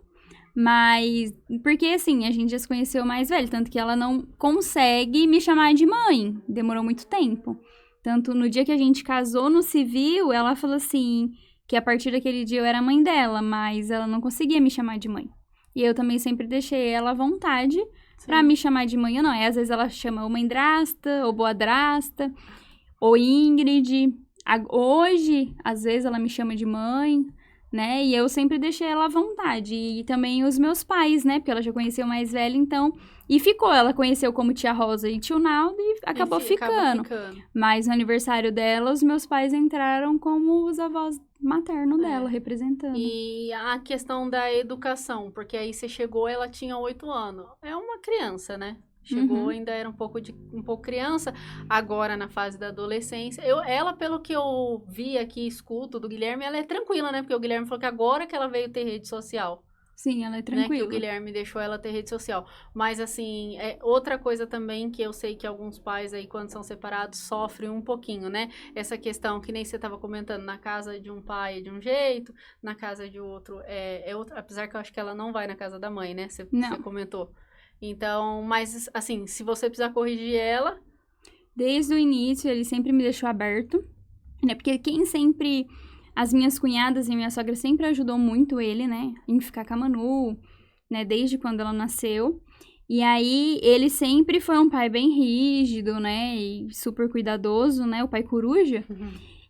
Mas, porque assim, a gente já se conheceu mais velho, tanto que ela não consegue me chamar de mãe. Demorou muito tempo. Tanto no dia que a gente casou no civil, ela falou assim, que a partir daquele dia eu era mãe dela, mas ela não conseguia me chamar de mãe. E eu também sempre deixei ela à vontade pra me chamar de mãe ou não. E às vezes ela chama ou mãe-drasta, ou boa-drasta, ou Ingrid. Hoje, às vezes ela me chama de mãe, né? E eu sempre deixei ela à vontade. E também os meus pais, né? Porque ela já conheceu mais velha, então... E ficou. Ela conheceu como tia Rosa e tio Naldo e acabou ficando. Mas no aniversário dela, os meus pais entraram como os avós maternos dela, representando. E a questão da educação, porque aí você chegou, ela tinha 8 anos. É uma criança, né? Chegou, ainda era um pouco criança, agora na fase da adolescência. Ela, pelo que eu vi aqui, escuto do Guilherme, ela é tranquila, né? Porque o Guilherme falou que agora que ela veio ter rede social. Sim, ela é tranquila. Né? Que o Guilherme deixou ela ter rede social. Mas, assim, outra coisa também que eu sei que alguns pais aí, quando são separados, sofrem um pouquinho, né? Essa questão que nem você estava comentando, na casa de um pai é de um jeito, na casa de outro é outro. Apesar que eu acho que ela não vai na casa da mãe, né? Você comentou. Então, mas assim, se você precisar corrigir ela... Desde o início, ele sempre me deixou aberto, né? Porque quem sempre... As minhas cunhadas e minha sogra sempre ajudou muito ele, né? Em ficar com a Manu, né? Desde quando ela nasceu. E aí, ele sempre foi um pai bem rígido, né? E super cuidadoso, né? O pai coruja.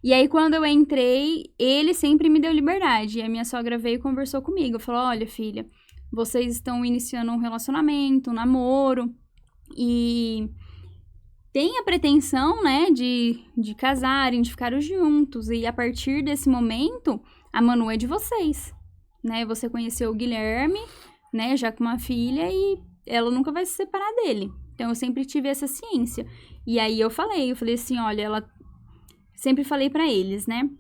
E aí, quando eu entrei, ele sempre me deu liberdade. E a minha sogra veio e conversou comigo. Falou, olha, filha... Vocês estão iniciando um relacionamento, um namoro, e tem a pretensão, né, de casarem, de ficarem juntos. E a partir desse momento, a Manu é de vocês, né? Você conheceu o Guilherme, né, já com uma filha, e ela nunca vai se separar dele. Então, eu sempre tive essa ciência. E aí, eu falei assim, olha, ela... Sempre falei pra eles, né,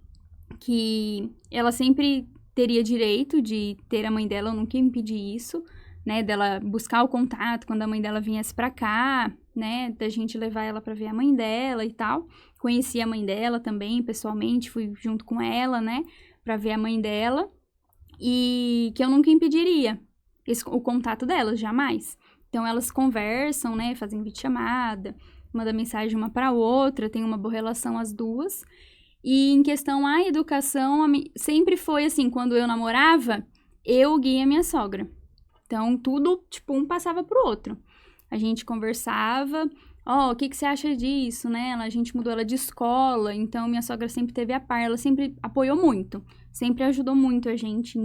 que ela sempre... teria direito de ter a mãe dela, eu nunca impedi isso, né, dela buscar o contato quando a mãe dela viesse pra cá, né, da gente levar ela pra ver a mãe dela e tal. Conheci a mãe dela também, pessoalmente, fui junto com ela, né, pra ver a mãe dela, e que eu nunca impediria, o contato delas, jamais. Então, elas conversam, né, fazem videochamada, mandam mensagem uma para outra, tem uma boa relação as duas. E em questão à educação, sempre foi assim, quando eu namorava, eu guia a minha sogra. Então, tudo, tipo, um passava pro outro. A gente conversava, o que você acha disso, né? A gente mudou ela de escola, então minha sogra sempre teve a par, ela sempre apoiou muito, sempre ajudou muito a gente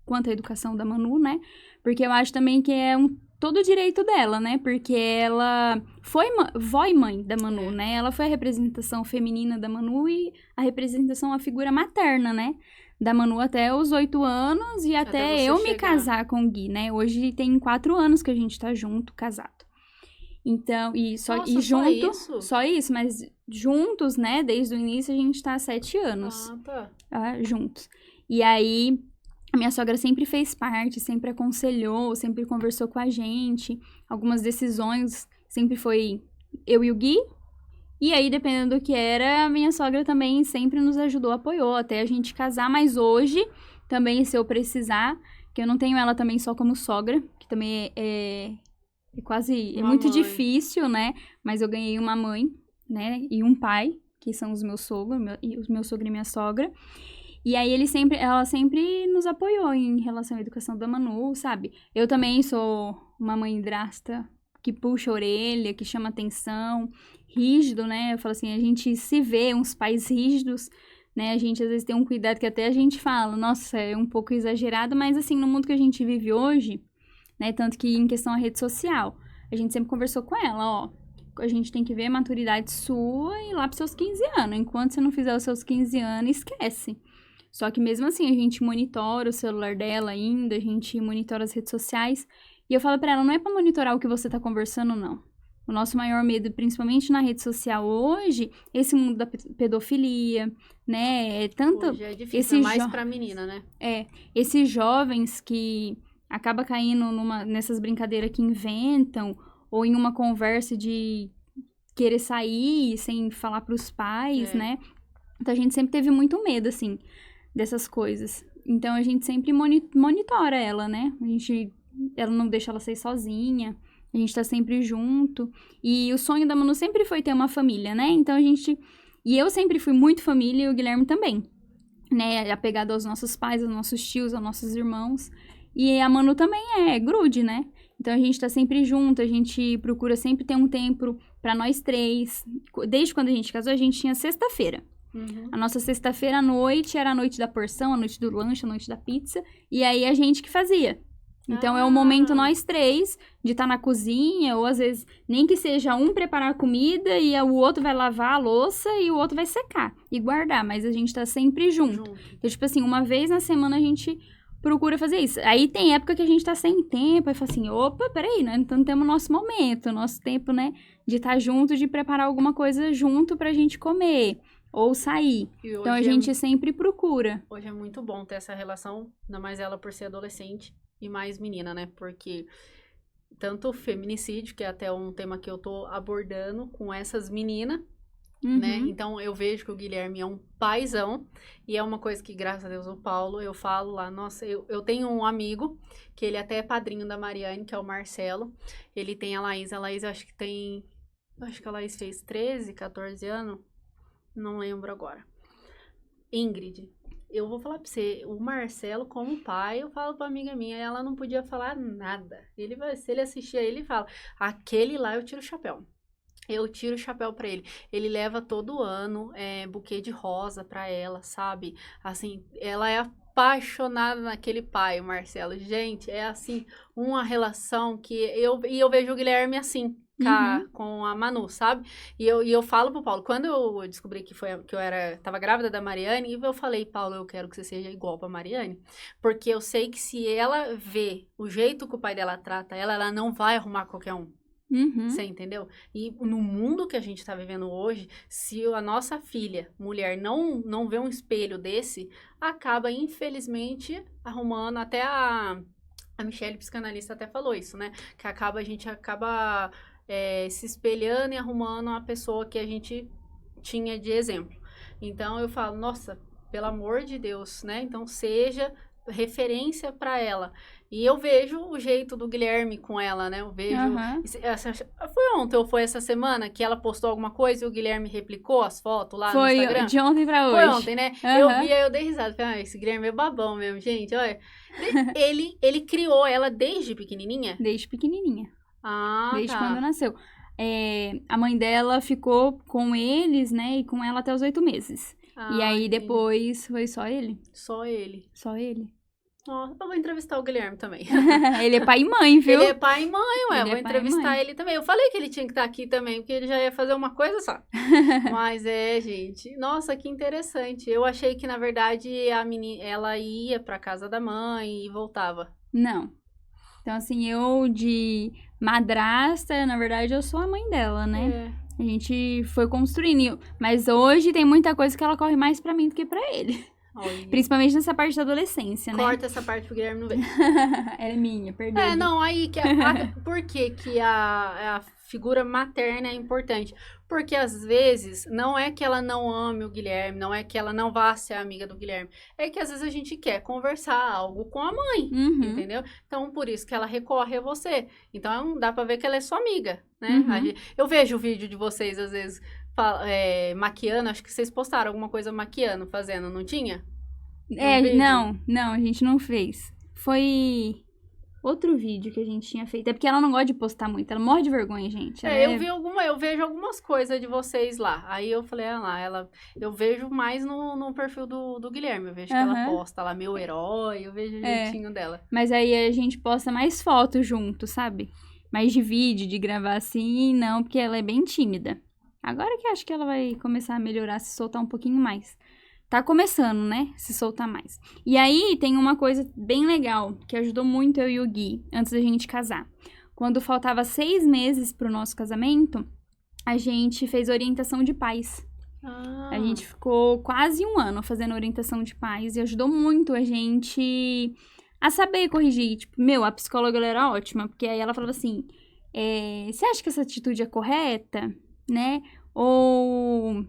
quanto à educação da Manu, né? Porque eu acho também que é todo direito dela, né? Porque ela foi vó e mãe da Manu, né? Ela foi a representação feminina da Manu e a representação, a figura materna, né? Da Manu até os 8 anos e até eu me casar com o Gui, né? Hoje tem 4 anos que a gente tá junto, casado. Então, só isso, mas juntos, né? Desde o início a gente tá há 7 anos. Juntos. E aí, a minha sogra sempre fez parte, sempre aconselhou, sempre conversou com a gente. Algumas decisões sempre foi eu e o Gui. E aí, dependendo do que era, a minha sogra também sempre nos ajudou, apoiou, até a gente casar. Mas hoje, também, se eu precisar, que eu não tenho ela também só como sogra, que também é muito difícil, né? Mas eu ganhei uma mãe, né? E um pai, que são os meus sogros, o meu sogro e minha sogra. E aí, ela sempre nos apoiou em relação à educação da Manu, sabe? Eu também sou uma mãe drasta, que puxa a orelha, que chama atenção, rígido, né? Eu falo assim, a gente se vê uns pais rígidos, né? A gente às vezes tem um cuidado que até a gente fala, nossa, é um pouco exagerado, mas assim, no mundo que a gente vive hoje, né? Tanto que em questão à rede social, a gente sempre conversou com ela, a gente tem que ver a maturidade sua e ir lá pros seus 15 anos. Enquanto você não fizer os seus 15 anos, esquece. Só que mesmo assim, a gente monitora o celular dela ainda, a gente monitora as redes sociais. E eu falo pra ela, não é pra monitorar o que você tá conversando, não. O nosso maior medo, principalmente na rede social hoje, esse mundo da pedofilia, né? Hoje é difícil, mais pra menina, né? Esses jovens que acabam caindo nessas brincadeiras que inventam, ou em uma conversa de querer sair sem falar pros pais, né? Então, a gente sempre teve muito medo, assim, dessas coisas. Então, a gente sempre monitora ela, né? Ela não deixa ela sair sozinha. A gente tá sempre junto. E o sonho da Manu sempre foi ter uma família, né? Então, E eu sempre fui muito família e o Guilherme também, né? Apegado aos nossos pais, aos nossos tios, aos nossos irmãos. E a Manu também é grude, né? Então, a gente tá sempre junto, a gente procura sempre ter um tempo pra nós três. Desde quando a gente casou, a gente tinha sexta-feira. A nossa sexta-feira à noite era a noite da porção, a noite do lanche, a noite da pizza. E aí, a gente que fazia. Então, é o momento nós três de estar na cozinha, ou às vezes, nem que seja um preparar a comida e o outro vai lavar a louça e o outro vai secar e guardar. Mas a gente tá sempre junto. Então, tipo assim, uma vez na semana a gente procura fazer isso. Aí tem época que a gente tá sem tempo, aí fala assim, opa, peraí, né? Então temos nosso momento, nosso tempo, né? De estar junto, de preparar alguma coisa junto pra gente comer. Ou sair. Então, a gente sempre procura. Hoje é muito bom ter essa relação, ainda mais ela por ser adolescente e mais menina, né? Porque tanto o feminicídio, que é até um tema que eu tô abordando com essas meninas, né? Então, eu vejo que o Guilherme é um paizão. E é uma coisa que, graças a Deus, o Paulo, eu falo lá, nossa, eu tenho um amigo, que ele até é padrinho da Mariane, que é o Marcelo. Ele tem a Laís eu acho que a Laís fez 13, 14 anos. Não lembro agora. Ingrid, eu vou falar pra você, o Marcelo, como pai, eu falo pra amiga minha, ela não podia falar nada. Se ele assistir aí, ele fala, aquele lá eu tiro o chapéu. Eu tiro o chapéu pra ele. Ele leva todo ano buquê de rosa pra ela, sabe? Assim, ela é apaixonada naquele pai, o Marcelo. Gente, é assim, uma relação que eu vejo o Guilherme assim. Com a Manu, sabe? E eu falo pro Paulo, quando eu descobri que eu tava grávida da Mariane, eu falei, Paulo, eu quero que você seja igual pra Mariane, porque eu sei que se ela vê o jeito que o pai dela trata ela não vai arrumar qualquer um. Você entendeu? E no mundo que a gente tá vivendo hoje, se a nossa filha, mulher, não vê um espelho desse, acaba, infelizmente, arrumando, até a Michelle, psicanalista, até falou isso, né? Que a gente acaba se espelhando e arrumando uma pessoa que a gente tinha de exemplo. Então, eu falo, nossa, pelo amor de Deus, né? Então, referência pra ela. E eu vejo o jeito do Guilherme com ela, né? Eu vejo... Aham. Foi ontem ou foi essa semana que ela postou alguma coisa e o Guilherme replicou as fotos lá no Foi Instagram? de ontem pra hoje. Foi ontem, né? Eu Aham. vi, aí eu dei risada. Falei, esse Guilherme é babão mesmo, gente, olha. Ele criou ela desde pequenininha? Desde pequenininha. Ah, Desde tá. quando nasceu. A mãe dela ficou com eles, né? E com ela até os 8 meses. E Ah, aí, entendi. depois, foi só ele. Só ele. Só ele. Ó, eu vou entrevistar o Guilherme também. Ele é pai e mãe, viu? Ele é pai e mãe, ué. Ele Vou é pai e entrevistar mãe. ele também. Eu falei que ele tinha que estar aqui também, porque ele já ia fazer uma coisa só. Mas gente. Nossa, que interessante. Eu achei que, na verdade, a menina, ela ia pra casa da mãe e voltava. Não. Então, assim, eu de madrasta, na verdade, eu sou a mãe dela, né? A gente foi construindo. Mas hoje tem muita coisa que ela corre mais pra mim do que pra ele. Olha. Principalmente nessa parte da adolescência, né? Corta essa parte pro Guilherme não ver. Ela é minha, perdeu. Não, aí que por que que a figura materna é importante? Porque às vezes não é que ela não ame o Guilherme, não é que ela não vá ser amiga do Guilherme, é que às vezes a gente quer conversar algo com a mãe, Uhum. entendeu? Então por isso que ela recorre a você. Então dá pra ver que ela é sua amiga, né? Uhum. Eu vejo o vídeo de vocês às vezes maquiando, acho que vocês postaram alguma coisa maquiando, fazendo, não tinha? vídeo? Não, a gente não fez. Foi outro vídeo que a gente tinha feito. É porque ela não gosta de postar muito, ela morre de vergonha, gente. Eu vejo algumas coisas de vocês lá. Aí eu falei, eu vejo mais no perfil do Guilherme. Eu vejo que ela Aham. posta lá, meu herói, eu vejo o jeitinho dela. Mas aí a gente posta mais fotos junto, sabe? Mais de vídeo, de gravar assim, não, porque ela é bem tímida. Agora que eu acho que ela vai começar a melhorar, se soltar um pouquinho mais. Tá começando, né? Se soltar mais. E aí tem uma coisa bem legal, que ajudou muito eu e o Gui, antes da gente casar. Quando faltava 6 meses pro nosso casamento, a gente fez orientação de pais. Ah, A gente ficou quase 1 ano fazendo orientação de pais e ajudou muito a gente a saber corrigir. Tipo, a psicóloga ela era ótima, porque aí ela falava assim, você acha que essa atitude é correta, né? Ou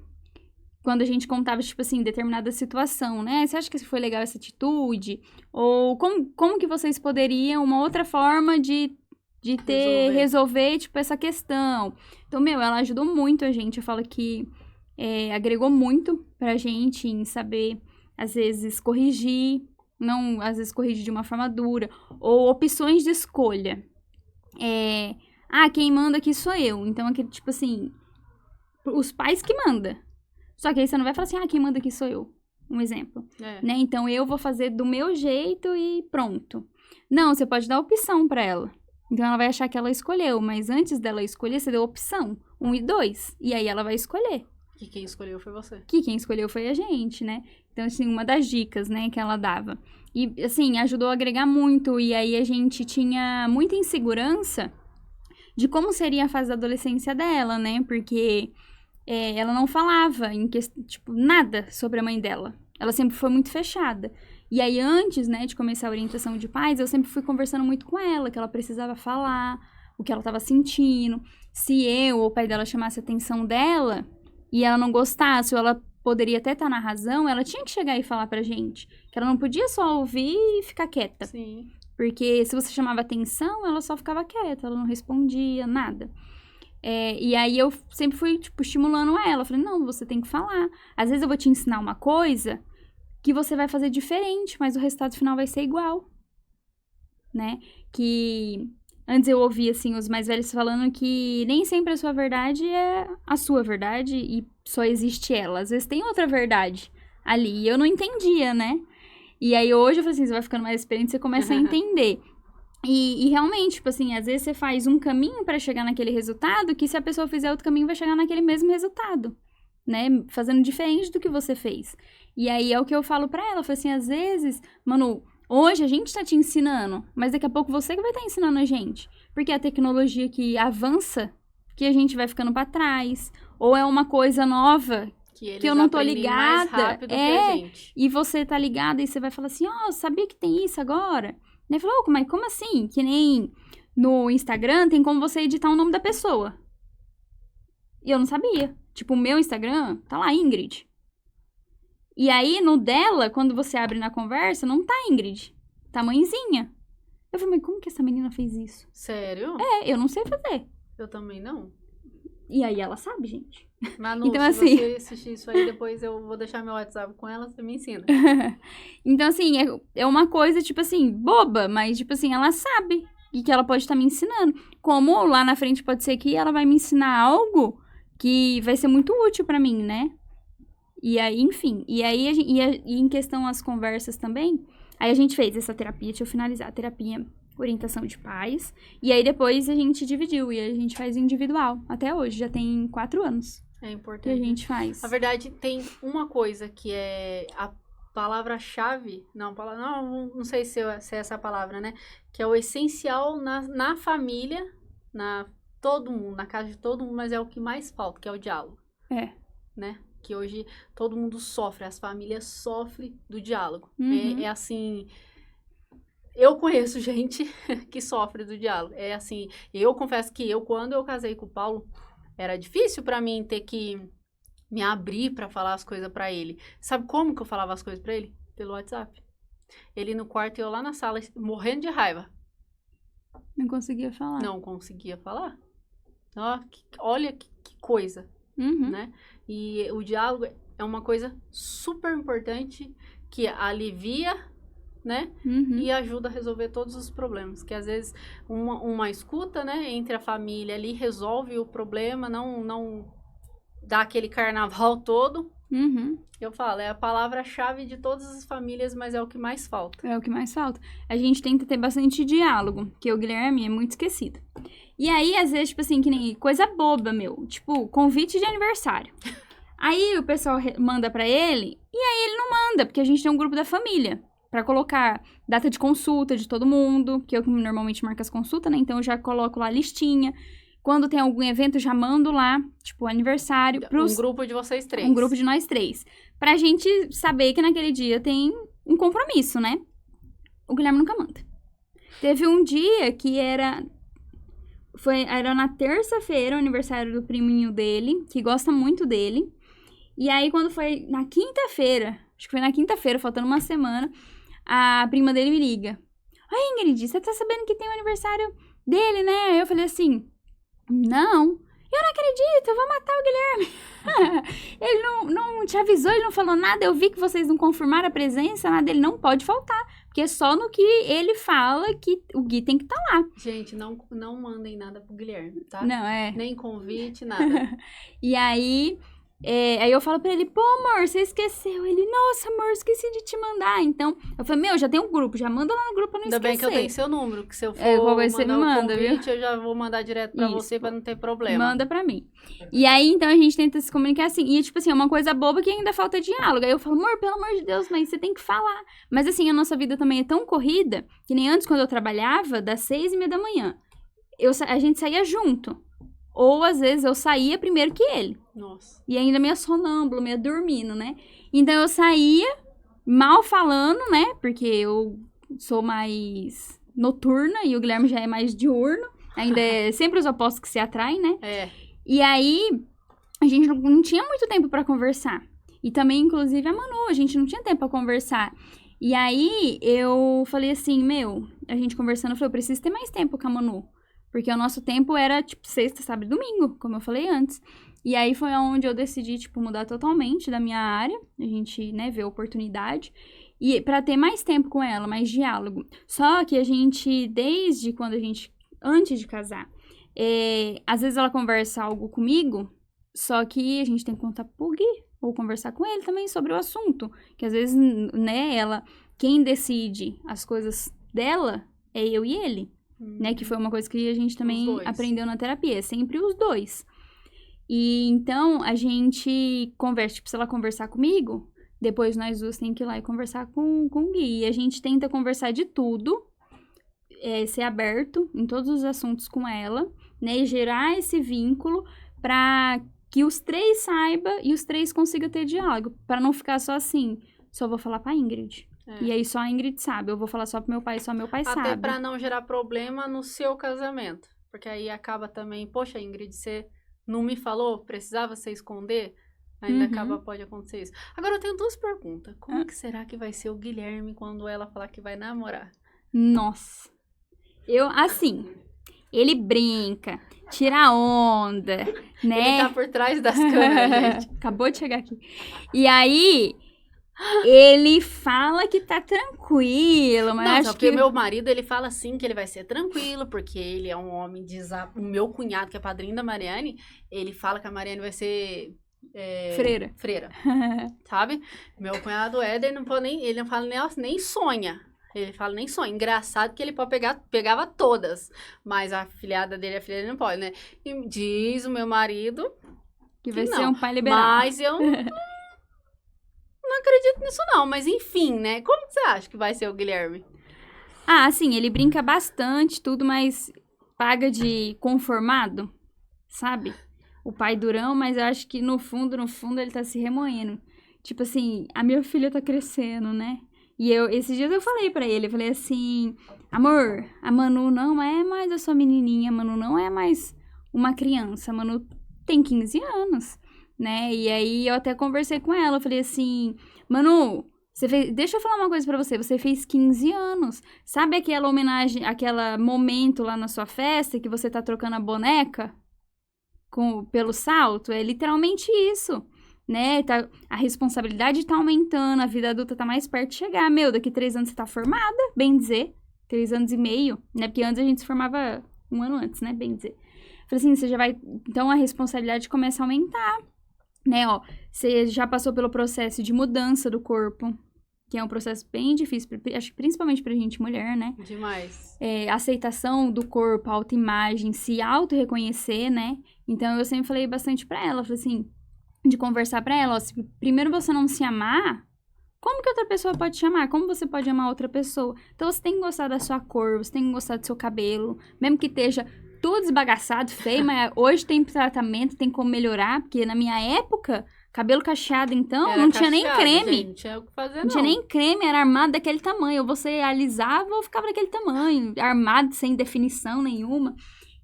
quando a gente contava, tipo assim, determinada situação, né? Você acha que foi legal essa atitude? Ou como que vocês poderiam, uma outra forma de resolver, tipo, essa questão? Então, ela ajudou muito a gente. Eu falo que agregou muito pra gente em saber, às vezes, corrigir, não, às vezes, corrigir de uma forma dura, ou opções de escolha. Quem manda aqui sou eu. Então, aquele, tipo assim, os pais que mandam. Só que aí você não vai falar assim, quem manda aqui sou eu. Um exemplo. Né? Então, eu vou fazer do meu jeito e pronto. Não, você pode dar opção pra ela. Então, ela vai achar que ela escolheu. Mas antes dela escolher, você deu opção. 1 e 2. E aí, ela vai escolher. que quem escolheu foi você. Que quem escolheu foi a gente, né? Então, assim, uma das dicas, né, que ela dava. E, assim, ajudou a agregar muito. E aí, a gente tinha muita insegurança de como seria a fase da adolescência dela, né? Porque ela não falava tipo, nada sobre a mãe dela. Ela sempre foi muito fechada. E aí, antes, né, de começar a orientação de pais, eu sempre fui conversando muito com ela, que ela precisava falar, o que ela estava sentindo. Se eu ou o pai dela chamasse a atenção dela, e ela não gostasse, ou ela poderia até estar na razão, ela tinha que chegar e falar pra gente. Que ela não podia só ouvir e ficar quieta. Sim. Porque se você chamava atenção, ela só ficava quieta, ela não respondia, nada. E aí eu sempre fui, tipo, estimulando ela. Falei, não, você tem que falar. Às vezes eu vou te ensinar uma coisa que você vai fazer diferente, mas o resultado final vai ser igual. Né? Que antes eu ouvia, assim, os mais velhos falando que nem sempre a sua verdade é a sua verdade e só existe ela. Às vezes tem outra verdade ali. E eu não entendia, né? E aí hoje eu falei assim, você vai ficando mais experiente, você começa a entender. E realmente, tipo assim, às vezes você faz um caminho pra chegar naquele resultado, que se a pessoa fizer outro caminho, vai chegar naquele mesmo resultado, né? Fazendo diferente do que você fez. E aí é o que eu falo pra ela, eu falo assim, às vezes, Manu, hoje a gente tá te ensinando, mas daqui a pouco você que vai estar ensinando a gente. Porque é a tecnologia que avança, que a gente vai ficando pra trás, ou é uma coisa nova que eu não tô ligada. Mais rápido que a gente. E você tá ligada e você vai falar assim, sabia que tem isso agora? Ele falou, mas como assim? Que nem no Instagram tem como você editar o nome da pessoa. E eu não sabia. Tipo, o meu Instagram tá lá, Ingrid. E aí, no dela, quando você abre na conversa, não tá Ingrid. Tá mãezinha. Eu falei, mas como que essa menina fez isso? Sério? Eu não sei fazer. Eu também não. E aí ela sabe, gente. Manu, Então, se assim- você assistir isso aí, depois eu vou deixar meu WhatsApp com ela, você me ensina. Então, assim, é uma coisa, tipo assim, boba, mas, tipo assim, ela sabe e que ela pode estar me ensinando. Como lá na frente pode ser que ela vai me ensinar algo que vai ser muito útil pra mim, né? E aí, enfim, e aí, e em questão às conversas também, aí a gente fez essa terapia, deixa eu finalizar, a terapia orientação de pais, e aí depois a gente dividiu, e a gente faz individual, até hoje, já tem 4 anos É que a importante. gente faz. Na verdade, tem uma coisa que é a palavra-chave, não sei se é essa a palavra, né? Que é o essencial na família, todo mundo, na casa de todo mundo, mas é o que mais falta, que é o diálogo. É. Né? Que hoje todo mundo sofre, as famílias sofrem do diálogo. Uhum. É assim, eu conheço gente que sofre do diálogo. É assim, eu confesso que quando eu casei com o Paulo, era difícil pra mim ter que me abrir pra falar as coisas pra ele. Sabe como que eu falava as coisas pra ele? Pelo WhatsApp. Ele no quarto e eu lá na sala, morrendo de raiva. Não conseguia falar. Não conseguia falar. Olha que coisa, Uhum. né? E o diálogo é uma coisa super importante que alivia, né? Uhum. E ajuda a resolver todos os problemas. Que às vezes uma escuta, né? Entre a família ali resolve o problema, não dá aquele carnaval todo. Uhum. Eu falo, é a palavra-chave de todas as famílias, mas é o que mais falta. É o que mais falta. A gente tenta ter bastante diálogo, porque o Guilherme é muito esquecido. E aí, às vezes, tipo assim, que nem coisa boba, meu. Tipo, convite de aniversário. Aí o pessoal manda pra ele, e aí ele não manda, porque a gente tem um grupo da família. Pra colocar data de consulta de todo mundo, que eu normalmente marco as consultas, né? Então eu já coloco lá a listinha. Quando tem algum evento, eu já mando lá, tipo, aniversário. Um grupo de vocês 3. Um grupo de nós 3. Pra gente saber que naquele dia tem um compromisso, né? O Guilherme nunca manda. Teve um dia que era na terça-feira, o aniversário do priminho dele, que gosta muito dele. E aí, quando foi na quinta-feira, acho que foi na quinta-feira, faltando uma semana, a prima dele me liga. Oi, Ingrid, você tá sabendo que tem o aniversário dele, né? Aí eu falei assim, não, eu não acredito, eu vou matar o Guilherme. Ele não te avisou, ele não falou nada, eu vi que vocês não confirmaram a presença, nada, ele não pode faltar. Porque é só no que ele fala que o Gui tem que estar lá. Gente, não mandem nada pro Guilherme, tá? Não, Nem convite, nada. E aí... aí eu falo pra ele, pô, amor, você esqueceu. Ele, nossa, amor, esqueci de te mandar. Então, eu falei, meu, já tem um grupo, já manda lá no grupo pra não Ainda esquecer. bem que eu tenho seu número, que se eu for qual vai ser, mandar me o manda, convite, eu já vou mandar direto pra Isso. você pra não ter problema. Manda pra mim. E aí, então, a gente tenta se comunicar assim. E, tipo assim, é uma coisa boba que ainda falta diálogo. Aí eu falo, amor, pelo amor de Deus, mas você tem que falar. Mas, assim, a nossa vida também é tão corrida, que nem antes, quando eu trabalhava, das 6:30 da manhã, a gente saía junto. Ou, às vezes, eu saía primeiro que ele. Nossa. E ainda meio sonâmbulo, meio dormindo, né? Então, eu saía mal falando, né? Porque eu sou mais noturna e o Guilherme já é mais diurno. Ainda é sempre os opostos que se atraem, né? É. E aí, a gente não tinha muito tempo pra conversar. E também, inclusive, a Manu, a gente não tinha tempo pra conversar. E aí, eu falei assim, a gente conversando, eu falei, eu preciso ter mais tempo com a Manu. Porque o nosso tempo era, tipo, sexta, sábado e domingo, como eu falei antes. E aí foi onde eu decidi, tipo, mudar totalmente da minha área. A gente, né, vê a oportunidade. E pra ter mais tempo com ela, mais diálogo. Só que a gente, desde quando antes de casar, às vezes ela conversa algo comigo, só que a gente tem que contar pro Gui, ou conversar com ele também sobre o assunto. Que às vezes, né, quem decide as coisas dela é eu e ele. Né, que foi uma coisa que a gente também aprendeu na terapia, é sempre os dois. E então, a gente conversa, tipo, se ela conversar comigo, depois nós duas tem que ir lá e conversar com o Gui. E a gente tenta conversar de tudo, ser aberto em todos os assuntos com ela, né, e gerar esse vínculo pra que os 3 saibam e os 3 consigam ter diálogo, pra não ficar só assim, só vou falar pra Ingrid. E aí só a Ingrid sabe, eu vou falar só pro meu pai, só meu pai sabe. Até pra não gerar problema no seu casamento. Porque aí acaba também, poxa, Ingrid, você não me falou, precisava você esconder? Ainda Uhum. pode acontecer isso. Agora eu tenho duas perguntas. Como que será que vai ser o Guilherme quando ela falar que vai namorar? Nossa. Assim, ele brinca, tira onda, né? Ele tá por trás das câmeras, gente. Acabou de chegar aqui. E aí, ele fala que tá tranquilo, mas Não, acho só porque que... meu marido, ele fala assim que ele vai ser tranquilo, porque ele é um homem O meu cunhado, que é padrinho da Mariane, ele fala que a Mariane vai ser... Freira. Freira, sabe? Meu cunhado Éder não pode nem... Ele não fala nem sonha. Ele fala nem sonha. Engraçado que ele pode pegava todas. Mas a filhada dele, a filha dele não pode, né? E diz o meu marido Que vai que ser não. um pai liberal. Mas eu não acredito nisso não. Mas enfim, né? Como que você acha que vai ser o Guilherme? Ah, assim, ele brinca bastante, tudo, mas paga de conformado, sabe? O pai durão, mas eu acho que no fundo, ele tá se remoendo. Tipo assim, a minha filha tá crescendo, né? E esses dias eu falei pra ele, eu falei assim, amor, a Manu não é mais a sua menininha, a Manu não é mais uma criança, a Manu tem 15 anos, né? E aí eu até conversei com ela, eu falei assim, Manu, deixa eu falar uma coisa pra você, você fez 15 anos, sabe aquela homenagem, aquele momento lá na sua festa que você tá trocando a boneca pelo salto? É literalmente isso. Né? A responsabilidade tá aumentando, a vida adulta tá mais perto de chegar. Meu, daqui 3 anos você tá formada, bem dizer. 3 anos e meio, né? Porque antes a gente se formava 1 ano antes, né? Bem dizer. Falei assim, você já vai... Então a responsabilidade começa a aumentar, né? Ó, você já passou pelo processo de mudança do corpo, que é um processo bem difícil, acho que principalmente pra gente mulher, né? Demais. Aceitação do corpo, autoimagem, se auto-reconhecer, né? Então eu sempre falei bastante pra ela, falei assim... de conversar pra ela, ó, se primeiro você não se amar, como que outra pessoa pode te amar? Como você pode amar outra pessoa? Então você tem que gostar da sua cor, você tem que gostar do seu cabelo, mesmo que esteja tudo desbagaçado, feio, mas hoje tem tratamento, tem como melhorar, porque na minha época, cabelo cacheado então, Era não tinha nem cacheado, creme. gente, não tinha o que fazer, Não tinha nem creme, era armado daquele tamanho. Ou você alisava ou ficava daquele tamanho, armado sem definição nenhuma.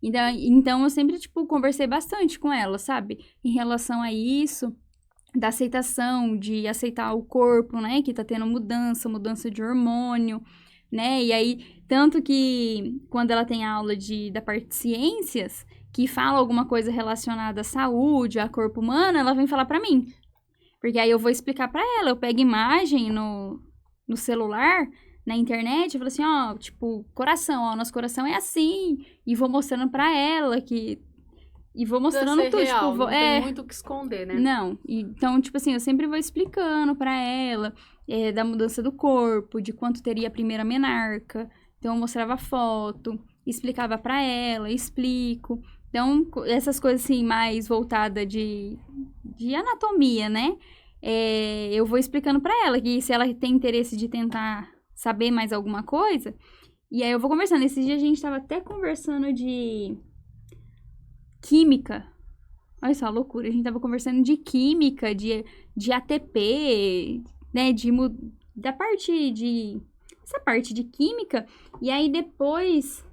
Então, eu sempre, tipo, conversei bastante com ela, sabe? Em relação a isso, da aceitação, de aceitar o corpo, né? Que tá tendo mudança de hormônio, né? E aí, tanto que quando ela tem aula da parte de ciências, que fala alguma coisa relacionada à saúde, a corpo humano, ela vem falar pra mim. Porque aí eu vou explicar pra ela, eu pego imagem no celular... na internet, eu falo assim, ó, tipo, coração, ó, nosso coração é assim, e vou mostrando pra ela e vou mostrando tudo, real, tipo, não tem muito o que esconder, né? Não, então, tipo assim, eu sempre vou explicando pra ela, da mudança do corpo, de quanto teria a primeira menarca, então eu mostrava foto, explicava pra ela, explico, então, essas coisas assim, mais voltada de anatomia, né, eu vou explicando pra ela, que se ela tem interesse de tentar saber mais alguma coisa, e aí eu vou conversando. Esses dias a gente tava até conversando de química. Olha só, loucura. A gente tava conversando de química, de ATP, né, da parte de... essa parte de química. E aí depois,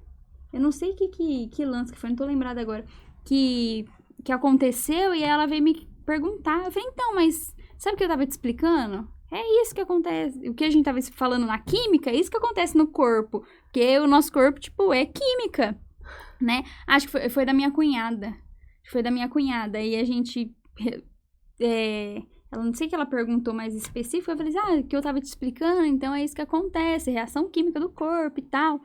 eu não sei que lance que foi, não tô lembrada agora, que aconteceu, e ela veio me perguntar. Eu falei, então, mas sabe o que eu tava te explicando? É isso que acontece. O que a gente tava falando na química, é isso que acontece no corpo. Porque o nosso corpo, tipo, é química, né? Acho que foi da minha cunhada. Foi da minha cunhada. E a gente... ela não sei o que ela perguntou mais específico. Eu falei assim, que eu tava te explicando, então é isso que acontece. Reação química do corpo e tal.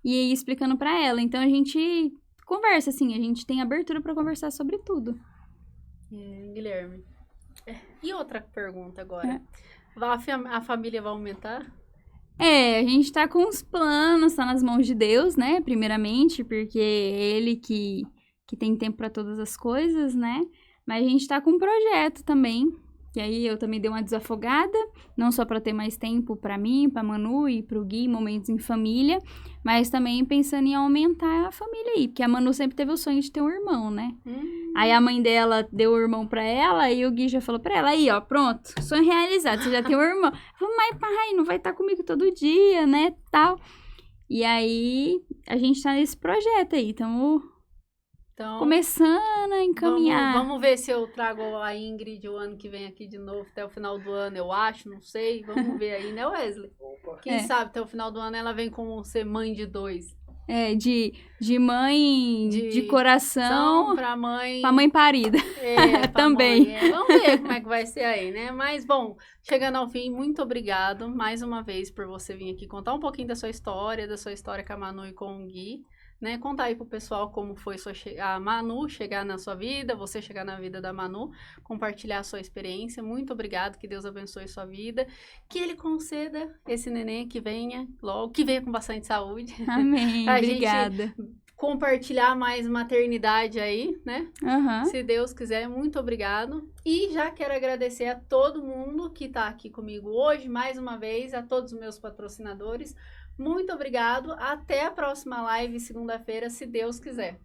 E aí, explicando pra ela. Então, a gente conversa, assim. A gente tem abertura pra conversar sobre tudo. Guilherme. E outra pergunta agora. A família vai aumentar? A gente tá com os planos, tá nas mãos de Deus, né? Primeiramente, porque é Ele que tem tempo pra todas as coisas, né? Mas a gente tá com um projeto também, que aí eu também dei uma desafogada, não só pra ter mais tempo pra mim, pra Manu e pro Gui, momentos em família, mas também pensando em aumentar a família aí, porque a Manu sempre teve o sonho de ter um irmão, né? Aí a mãe dela deu o irmão pra ela, e o Gui já falou pra ela, aí ó, pronto, sonho realizado, você já tem um irmão. Eu falei, mas pai, não vai estar comigo todo dia, né, tal. E aí, a gente tá nesse projeto aí, Então, começando a encaminhar. Vamos ver se eu trago a Ingrid o ano que vem aqui de novo, até o final do ano, eu acho, não sei. Vamos ver aí, né, Wesley? Opa. Quem sabe até o final do ano ela vem como ser mãe de 2. De mãe de coração pra mãe. Pra mãe parida. Pra também. Mãe, Vamos ver como é que vai ser aí, né? Mas, bom, chegando ao fim, muito obrigado mais uma vez por você vir aqui contar um pouquinho da sua história com a Manu e com o Gui. Né? Contar aí pro pessoal como foi a Manu chegar na sua vida, você chegar na vida da Manu, compartilhar a sua experiência. Muito obrigado, que Deus abençoe sua vida, que Ele conceda esse neném que venha logo, que venha com bastante saúde. Amém, obrigada. Gente compartilhar mais maternidade aí, né? Uhum. Se Deus quiser, muito obrigado. E já quero agradecer a todo mundo que tá aqui comigo hoje, mais uma vez, a todos os meus patrocinadores. Muito obrigado. Até a próxima live, segunda-feira, se Deus quiser.